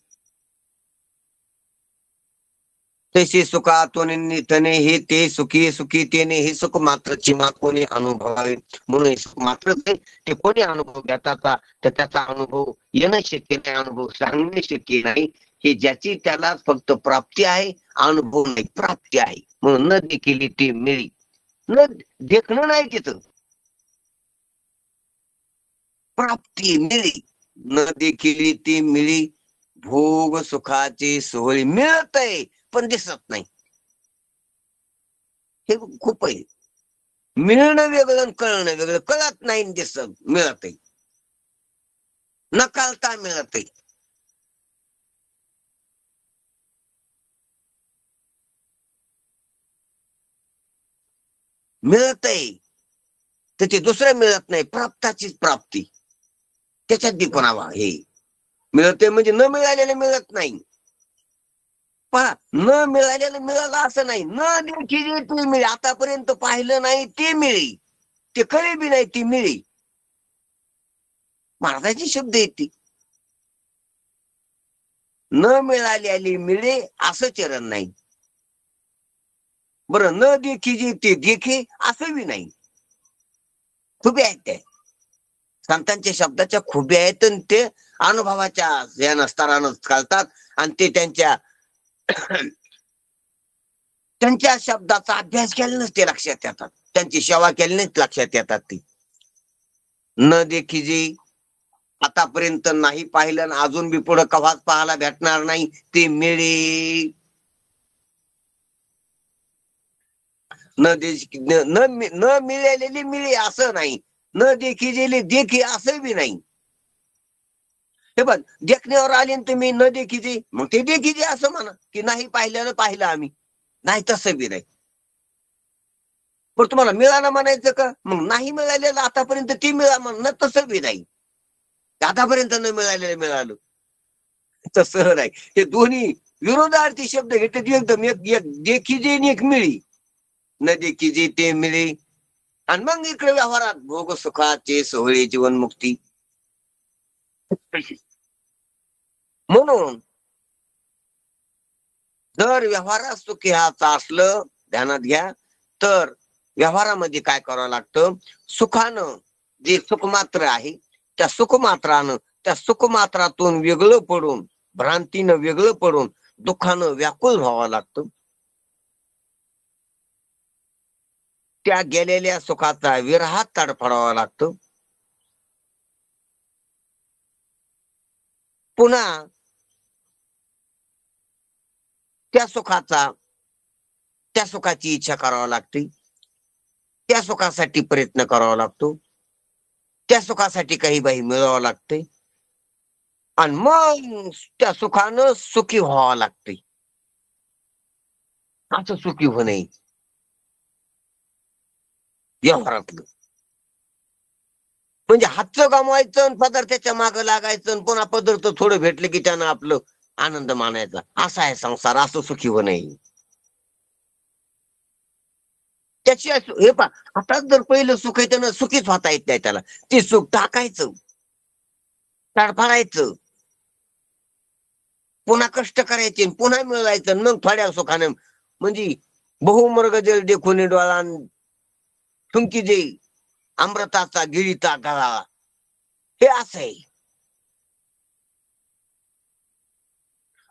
तैसे सुखा तने हे ते सुखी सुखी तेने हे सुख मात्रची मा कोणी अनुभवावे. म्हणून हे सुख मात्रच आहे, ते कोणी अनुभव घेतात तर त्याचा अनुभव येणं शक्य नाही, अनुभव सांगणे शक्य नाही. हे ज्याची त्याला फक्त प्राप्ती आहे, अनुभव नाही, प्राप्ती आहे. म्हणून न देखील ती मिळी, न देखणं नाही तिथं, प्राप्ती मिळी. न देखील ती मिळी, भोग सुखाची सोहळी मिळत आहे पण दिसत नाही. हे खूप आहे. मिळणं वेगळं आणि कळणं वेगळं. कळत नाही, दिसत मिळत आहे, न कळता मिळत आहे. मिळत आहे तर ते दुसरं मिळत नाही, प्राप्ताचीच प्राप्ती. त्याच्यात दिपणावा. हे मिळते म्हणजे न मिळालेलं मिळत नाही. पहा, न मिळालेलं मिळालं असं नाही. न देखील ती मिळी, आतापर्यंत पाहिलं नाही ते मिळी, ते कळे बी नाही ती मिळी. महाराजांची शब्द येते, न मिळालेली मिळे असं चरण नाही. बरं, न देखी जे ते देखे असं बी नाही. खुबे आहेत त्या संतांच्या शब्दाच्या, खुबे आहेत, आणि ते अनुभवाच्या या स्तरानं चालतात. आणि ते त्यांच्या शब्दाचा अभ्यास केल्यानंच ते लक्षात येतात, त्यांची सेवा केल्यानेच लक्षात येतात. ती न देखी जे आतापर्यंत नाही पाहिलं, अजून बी पुढे कवाच पाहायला भेटणार नाही, ते मिळे. न मिळालेली मिळे असं नाही, न देखी गेली देखी असं बी नाही. हे बघ, देखण्यावर आले तुम्ही न देखीचे, मग ते देखीचे असं म्हणा की नाही पाहिल्यानं पाहिलं आम्ही, नाही तसं बी नाही. पण तुम्हाला मिळालं म्हणायचं का? मग नाही मिळालेलं आतापर्यंत ती मिळा म्हणणं तसं बी नाही. आतापर्यंत न मिळालेलं मिळालं तसं नाही. हे दोन्ही विरोधार्थी शब्द घेतले एकदम. एक देखीजे आणि एक मिळी. न देखीजे ते मिळे, आणि मग इकडे व्यवहारात भोग सुखाचे सोहळे जीवनमुक्ती. म्हणून जर व्यवहारात सुखी असलं, ध्यानात घ्या, तर व्यवहारामध्ये काय करावं लागतं? सुखानं जे सुखमात्र आहे, त्या सुखमात्रानं, त्या सुखमात्रातून वेगळं पडून, भ्रांतीनं वेगळं पडून दुःखानं व्याकुळ व्हावं लागतं. त्या गेलेल्या सुखाचा विरहात तडफडावा लागतो. पुन्हा त्या सुखाची इच्छा करावी लागते, त्या सुखासाठी प्रयत्न करावा लागतो, त्या सुखासाठी काही बाई मिळवावं लागते, आणि मग त्या सुखानं सुखी व्हावं लागते. असं सुखी होणे व्यवहारातलं. म्हणजे हातचं गमवायचं आणि पदार्थाच्या मागं लागायचं, आणि पुन्हा पदार्थ थोडं भेटले की त्यानं आपलं आनंद मानायचा. असा आहे संसार, असं सुखी होणे. त्याची हे पा, आता जर पहिलं सुख आहे त्यानं सुखीच होता येत नाही त्याला. ते सुख टाकायचं, तडफडायचं, पुन्हा कष्ट करायचे, पुन्हा मिळवायचं, मग थोड्या सुखाने. म्हणजे बहुमर्ग जल देखून डोळा थुंकी जे अमृताचा गिळीता गळा, हे असं आहे.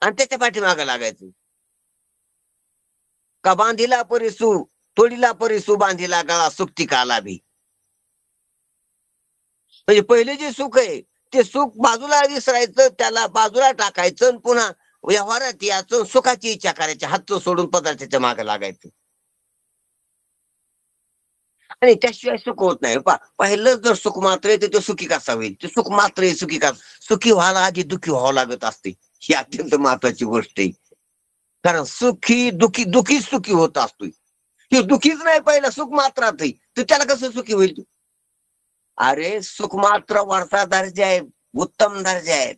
आणि त्याच्या पाठीमागं लागायचं. का बांधिला परिसू तोडीला परिसू, बांधिला गळा सुक्ती काला भी. म्हणजे पहिले जे सुख आहे ते सुख बाजूला विसरायचं, त्याला बाजूला टाकायचं, पुन्हा व्यवहारात याचं, सुखाची इच्छा करायची, हातचं सोडून पदार्थाच्या मागे लागायचं. आणि त्याशिवाय सुख होत नाही. पहिलं जर सुख मात्र आहे तर ते सुखी कसा होईल? ते सुख मात्र आहे, सुखी का? सुखी व्हायला आधी दुःखी व्हावं लागत असते. ही अत्यंत महत्वाची गोष्ट आहे. कारण सुखी दुखी दुखीच सुखी होत असतोय. ते दुखीच नाही पहिला सुख मात्रात आहे, तर त्याला कसं सुखी होईल? अरे सुख मात्र वरचा दर्जा आहे, उत्तम दर्जा आहे,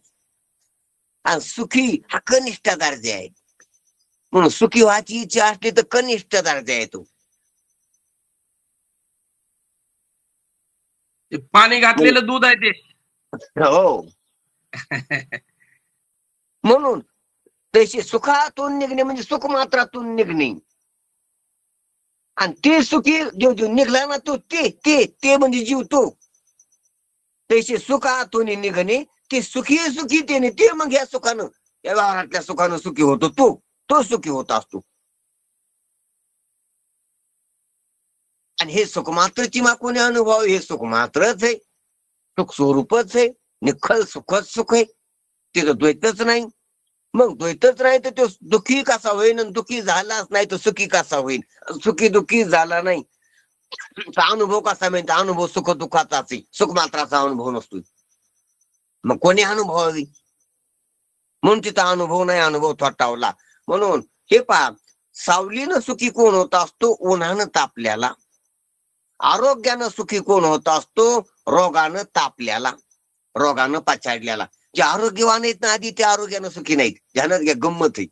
आणि सुखी हा कनिष्ठ दर्जा आहे. म्हणून सुखी व्हायची इच्छा असली तर कनिष्ठ दर्जा आहे तो. ते पाणी घातलेलं दूध आहे ते. हो. म्हणून तशी सुखातून निघणे म्हणजे सुख मात्रातून निघणे, आणि ते सुखी जो जो निघला ना तो ते ते ते म्हणजे जीव तो. तसे सुखातून निघणे ते सुखी सुखी तेने ते मग या सुखानं, या व्यवहारातल्या सुखानं सुखी होतो तो सुखी होत असतो. आणि हे सुख मात्रची मा कोणी अनुभव? हे सुख मात्रच आहे, सुख स्वरूपच आहे, निखळ सुखच सुख आहे, तिथं द्वैतच नाही. मग द्वैतच नाही तर तो दुःखी कसा होईल? आणि दुःखी झालाच नाही तर सुखी कसा होईल? सुखी दुःखी झाला नाही अनुभव कसा मिळतो? अनुभव सुख दुःखाचाच आहे, सुख मात्राचा अनुभव नसतोय. मग कोणी अनुभवावी? म्हणून तिथं अनुभव नाही, अनुभव थोटावला. म्हणून हे पहा, सावलीनं सुखी कोण होत असतो? उन्हानं तापल्याला. आरोग्यानं सुखी कोण होत असतो? रोगानं तापल्याला, रोगानं पछाडल्याला. जे आरोग्यवान आहेत ना आधी ते आरोग्यानं सुखी नाहीत. ध्यानात घ्या, गंमत आहे.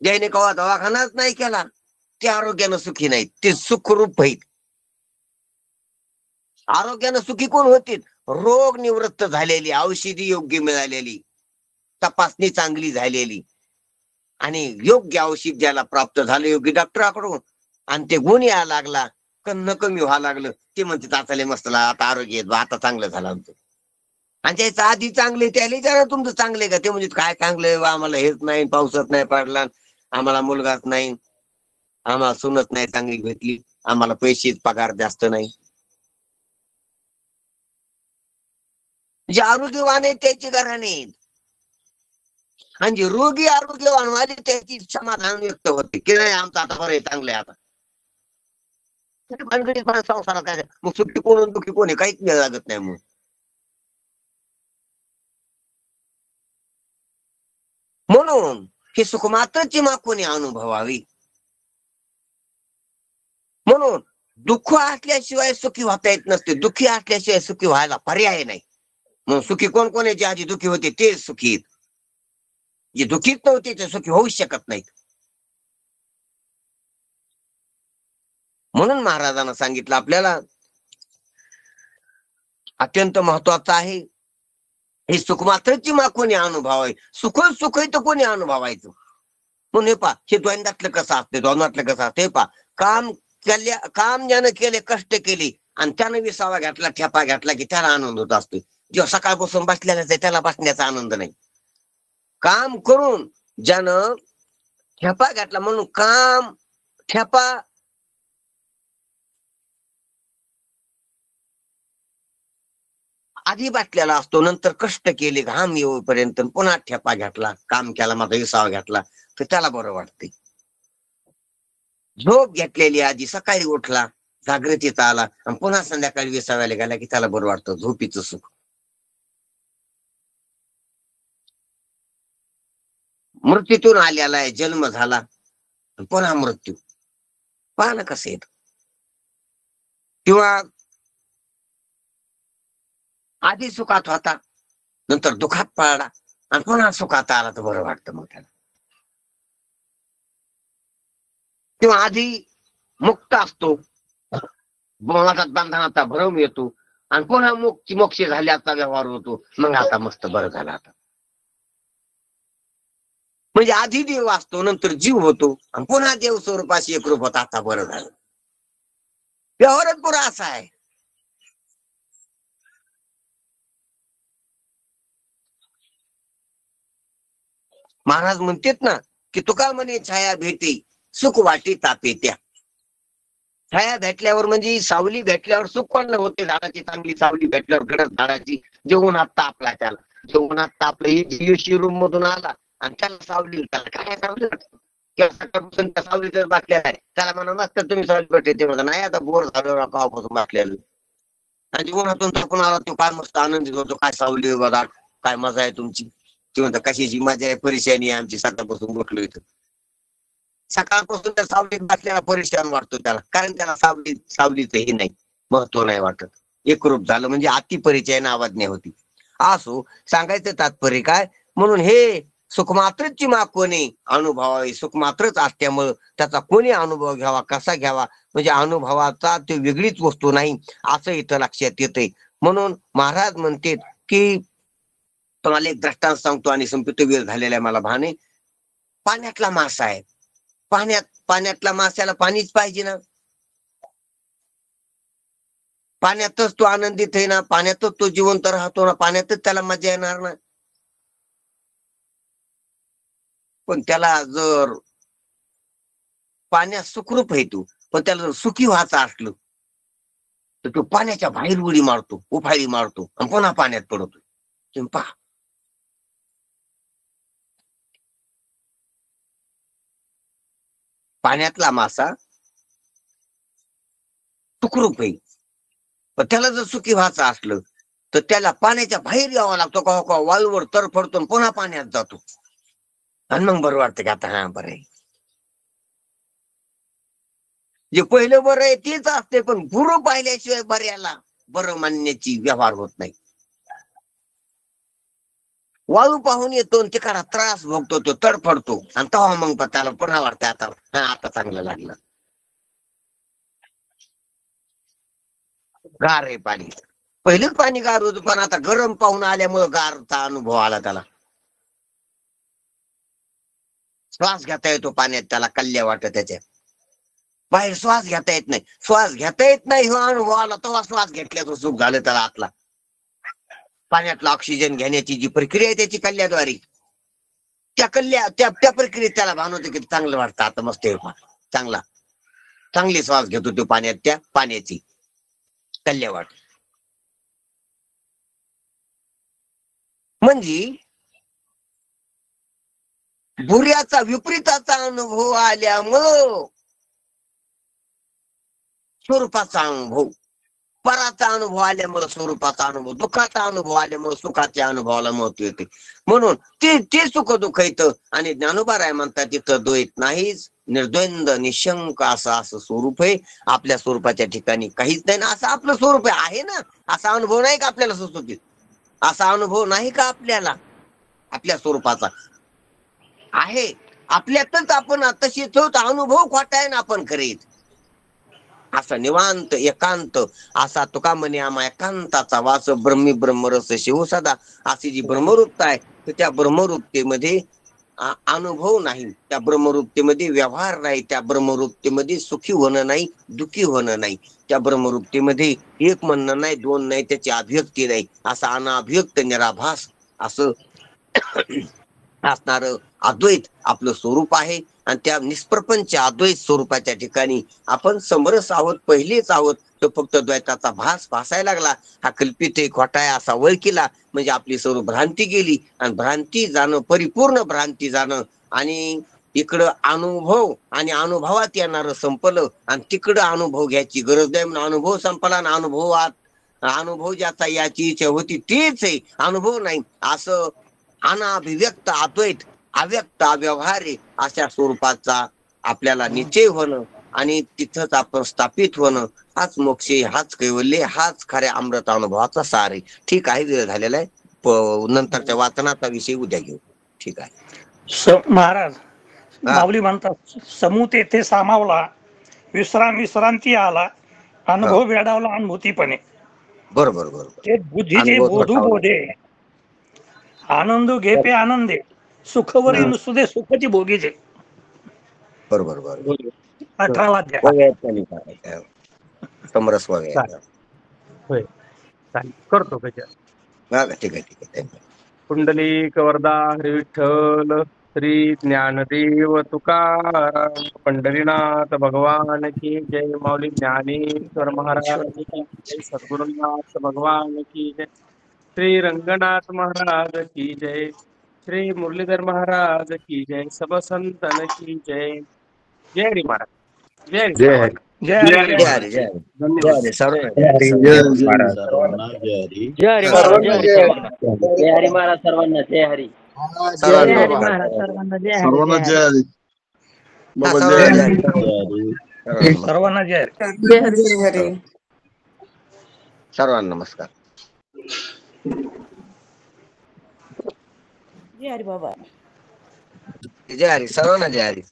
ज्याने कवा दवाखानाच नाही केला ते आरोग्यानं सुखी नाहीत, ते सुखरूप आहेत. आरोग्यानं सुखी कोण होतील? रोग निवृत्त झालेली, औषधी योग्य मिळालेली, तपासणी चांगली झालेली, आणि योग्य औषध ज्याला प्राप्त झालं योग्य डॉक्टराकडून, आणि ते गुण यायला लागला, कन्न कमी व्हायला लागलं, ते म्हणते चाचले मस्त आता आरोग्य आता चांगलं झालं आमचं. आणि त्याचं आधी चांगले त्याला विचारा तुमचं चांगले का? ते म्हणजे काय चांगलं? आम्हाला हेच नाही, पावसात नाही पडला, आम्हाला मुलगाच नाही, आम्हाला सुनत नाही चांगली भेटली, आम्हाला पैसेच पगार जास्त नाही. जे आरोग्यवान आहेत त्याची घराणे आहेत, आणि जे रोगी आरोग्यवान वाले त्याची समाधान व्यक्त होते की नाही आमचं आता बरं आहे, चांगलं आहे आता. भानगडीत संसारात काय मग सुखी कोण दुखी कोण आहे काहीच वेळ लागत नाही. मग म्हणून हे सुख मात्रची मा कोणी अनुभवावी. म्हणून दुःख असल्याशिवाय सुखी होता येत नसते, दुःखी असल्याशिवाय सुखी व्हायला पर्याय नाही. मग सुखी कोण कोण आहे? जे आधी दुःखी होते ते सुखी आहेत, जे दुःखीच नव्हते ते सुखी होऊ शकत नाहीत. म्हणून महाराजांना सांगितलं आपल्याला अत्यंत महत्वाचं आहे, हे सुख मात्रची मा कोणी अनुभव आहे. सुखच सुख आहे तर कोणी अनुभवायचं? म्हणून हे पा, हे द्वंद्वातलं कसं असते, द्वंद्वातलं कसं असते पा. काम ज्यानं केले, कष्ट केले, आणि त्यानं विसावा घातला, ठेपा घातला की त्याला आनंद होत असतो. जेव्हा सकाळपासून बसलेलाच आहे त्याला बसण्याचा आनंद नाही. काम करून ज्यानं ठेपा घातला, म्हणून काम ठेपा आधी बाटलेला असतो, नंतर कष्ट केले घाम येऊपर्यंत, पुन्हा ठेपा घातला, काम केला, माझा विसावा घातला, तर त्याला बरं वाटते. झोप घेतलेली आधी सकाळी उठला, जागृतीत आला, आणि पुन्हा संध्याकाळी विसाव्याला गेला की त्याला बरं वाटतं, झोपीचं सुख. मृत्यूतून आलेला आहे, जन्म झाला, पुन्हा मृत्यू, पाहणं कसं येत. किंवा आधी सुखात होता, नंतर दुःखात पडला, आणि पुन्हा सुखात आला तर बरं वाटतं मग त्याला. किंवा आधी मुक्त असतो, मनात बंधनाचा भ्रम येतो, आणि पुन्हा मोक्ष झाल्याचा व्यवहार होतो, मग आता मस्त बरं झालं आता. म्हणजे आधी देव असतो, नंतर जीव होतो, आणि पुन्हा देव स्वरूपाशी एकरूप होता, आता बरं झालं. व्यवहारच पुरा असा आहे. महाराज म्हणतात ना की तुका म्हणे छाया भेटे सुख वाटे तापे त्या. छाया भेटल्यावर म्हणजे सावली भेटल्यावर सुख कोणाला होते? झाडाची चांगली सावली भेटल्यावर गरज झाडाची, जे उन्हात तापला त्याला, जे उन्हात तापलं, एसी रूम मधून आला आणि त्याला सावली, त्याला काय सावली वाटत? किंवा सकाळपासून त्या सावलीतच बसलेला आहे, त्याला म्हणा मास्तर तुम्ही सावलीत भेटले, ते म्हणतात नाही आता बोर झालो कावापासून बसलेलं. आणि उन्हातून थकून आला तो काय मस्त आनंदित होतो, काय सावली बघा, काय मजा आहे तुमची. ते म्हणतात कशाची मजा आहे, परेशानी आहे आमची, सकाळपासून बसलो इथं. सकाळपासून त्या सावलीत बसल्याला परेशान वाटतो त्याला, कारण त्याला सावलीचं हे नाही, महत्व नाही वाटत. एकरूप झालं म्हणजे अति परिचय नावाज्ञ होती. असो, सांगायचं तात्पर्य काय, म्हणून हे सुख मात्रची मा कोणी अनुभवावे, सुख मात्रच असल्यामुळं त्याचा कोणी अनुभव घ्यावा, कसा घ्यावा, म्हणजे अनुभवाचा ते वेगळीच वस्तू नाही असं इथं लक्षात येतंय. म्हणून महाराज म्हणतात की, तुम्हाला एक दृष्टांत सांगतो आणि संपित वेळ झालेला आहे मला भाने. पाण्यातला मासा आहे, पाण्यातला माशाला पाणीच पाहिजे ना, पाण्यातच तो आनंदित आहे ना, पाण्यातच तो जिवंत राहतो ना, पाण्यातच त्याला मजा येणार ना. पण त्याला जर पाण्यात सुखरूप आहे तू, पण त्याला जर सुखी व्हायचं असलं तर तो पाण्याच्या बाहेर उडी मारतो, उफाळी मारतो आणि पुन्हा पाण्यात पडतो. तुम्ही पहा, पाण्यातला मासा सुखरूप आहे, पण त्याला जर सुखी व्हायचं असलं तर त्याला पाण्याच्या बाहेर यावं लागतो, का वाळूवर तरफडतो पुन्हा पाण्यात जातो. आणि मग बरं वाटतं की आता हा बरं आहे. जे पहिलं बरं आहे तेच असते, पण गुरु पाहिल्याशिवाय बऱ्याला बरं मानण्याची व्यवहार होत नाही. वाळू पाहून येतो आणि तिकडा त्रास भोगतो, तो तडफडतो आणि तेव्हा मग त्याला पुन्हा वाटतं आता आता चांगलं लागलं. गार आहे पाणी, पहिलंच पाणी गार होतं, पण आता गरम पाहून आल्यामुळे गारचा अनुभव आला त्याला. श्वास घेता येतो पाण्यात, त्याला कल्ल्या वाटत, त्याच्या बाहेर श्वास घेता येत नाही, श्वास घेता येत नाही हो अनुभव आला, तेव्हा श्वास घेतल्याचं सुख झालं त्याला आतला. पाण्यातला ऑक्सिजन घेण्याची जी प्रक्रिया आहे त्याची कल्ल्याद्वारे, त्या प्रक्रियेत त्याला भान होतं की चांगलं वाटतं, आता मस्त चांगली श्वास घेतो तो पाण्यात, त्या पाण्याची कल्ल्या वाट. म्हणजे बुऱ्याचा विपरीताचा अनुभव आल्यामुळं स्वरूपाचा अनुभव, पराचा अनुभव आल्यामुळे स्वरूपाचा अनुभव, दुःखाचा अनुभव आल्यामुळे सुखाच्या अनुभवाला महत्व येते. म्हणून ते सुख दुःख येतं. आणि ज्ञानोबा म्हणतात तिथं द्वैत नाहीच, निर्द्वंद निशंक असं स्वरूप आहे. आपल्या स्वरूपाच्या ठिकाणी काहीच नाही ना, असं आपलं स्वरूप आहे ना. असा अनुभव नाही का आपल्याला सुचवतील, असा अनुभव नाही का आपल्याला आपल्या स्वरूपाचा आहे. आपल्यातच आपण तशीच होत, अनुभव खोटा आहे ना आपण करीत. असा निवांत एकांत असा तुका म्हणे आम्हा एकांताचा वास ब्रह्मी ब्रह्मरस शिव सदा, अशी जी ब्रह्मरूपता आहे तर त्या ब्रह्मरूपतेमध्ये अनुभव नाही, त्या ब्रह्मरूपतेमध्ये व्यवहार नाही, त्या ब्रह्मरूपतेमध्ये सुखी होणं नाही, दुखी होणं नाही, त्या ब्रह्मरूपतेमध्ये एक म्हणणं नाही, दोन नाही, त्याची अभिव्यक्ती नाही, असा अनाभिव्यक्त निराभास असं असणार अद्वैत आपलं स्वरूप आहे. आणि त्या निष्प्रपंच अद्वैत स्वरूपाच्या ठिकाणी आपण समरस आहोत, पहिलेच आहोत. तो फक्त द्वैताचा भास भासायला लागला, हा कल्पित आहे, खोटा आहे असा ओळखीला, म्हणजे आपली सर्व भ्रांती गेली. आणि भ्रांती जाणं, परिपूर्ण भ्रांती जाणं, आणि इकडं अनुभव आणि अनुभवात येणार संपलं, आणि तिकडं अनुभव घ्यायची गरज नाही म्हणून अनुभव संपला. आणि अनुभव ज्याचा याची इच्छा होती तीच आहे, अनुभव नाही असं अनाभिव्यक्त अद्वैत, अव्यक्त अव्यवहार्य अशा स्वरूपाचा आपल्याला निश्चय होणं आणि तिथंच आपण स्थापित होणं, हाच मोक्ष, हाच कैवल्य, हाच खऱ्या अमृत अनुभवाचा सार आहे. ठीक आहे, वेळ झालेला आहे. नंतरच्या वाचनाचा विषय उद्या घेऊ. ठीक आहे. महाराज माऊली म्हणतात, समूत येथे सामावला, विश्रांती आला, अनुभव वेडावला अनुभूतीपणे. बरोबर ते बुद्धीचे बोधू बोधे, आनंद घे पे आनंदे, सुखवरी नुसुदे सुखची भोगीचे. बरोबर 18वा अध्याय. समरस वगैरे करतो त्याच्या. ठीक आहे. कुंडलिक वरदा हरी विठ्ठल, श्री ज्ञानदेव तुकाराम, पंढरीनाथ भगवान की जय. माऊली ज्ञानेश्वर महाराज की जय. सद्गुरुनाथ भगवान की जय. श्री रंगनाथ महाराज की जय. श्री मुरलीधर महाराज की जय, सब संतन की जय. जय हरी महाराज. जय हरी महाराज. जय हरी, जय जय जय हरी. हरी, जय हरी, जय धन्यवाद. हरी, सर्वांना जय हरी. जय जय हरी. महाराज. सर्वांना जय हरी. जय हरी महाराज. जय हरी सर्वांना. जय हरी महाराज सर्वांना. जय हरी. सर्वांना जय हरी नमस्कार. महाराज सर्वांना. जय हरी. सर्वांना जय जय हरी. हरी. हा, बाबा सर्वांना जय जय हरी. हरी. जय हरी. सर्वांना नमस्कार. सर्वांना जय हरी. जय हरी जय हरी. सर्वांना नमस्कार. जय हरी बाबा. जय हरी, सर्वांना जय हरी.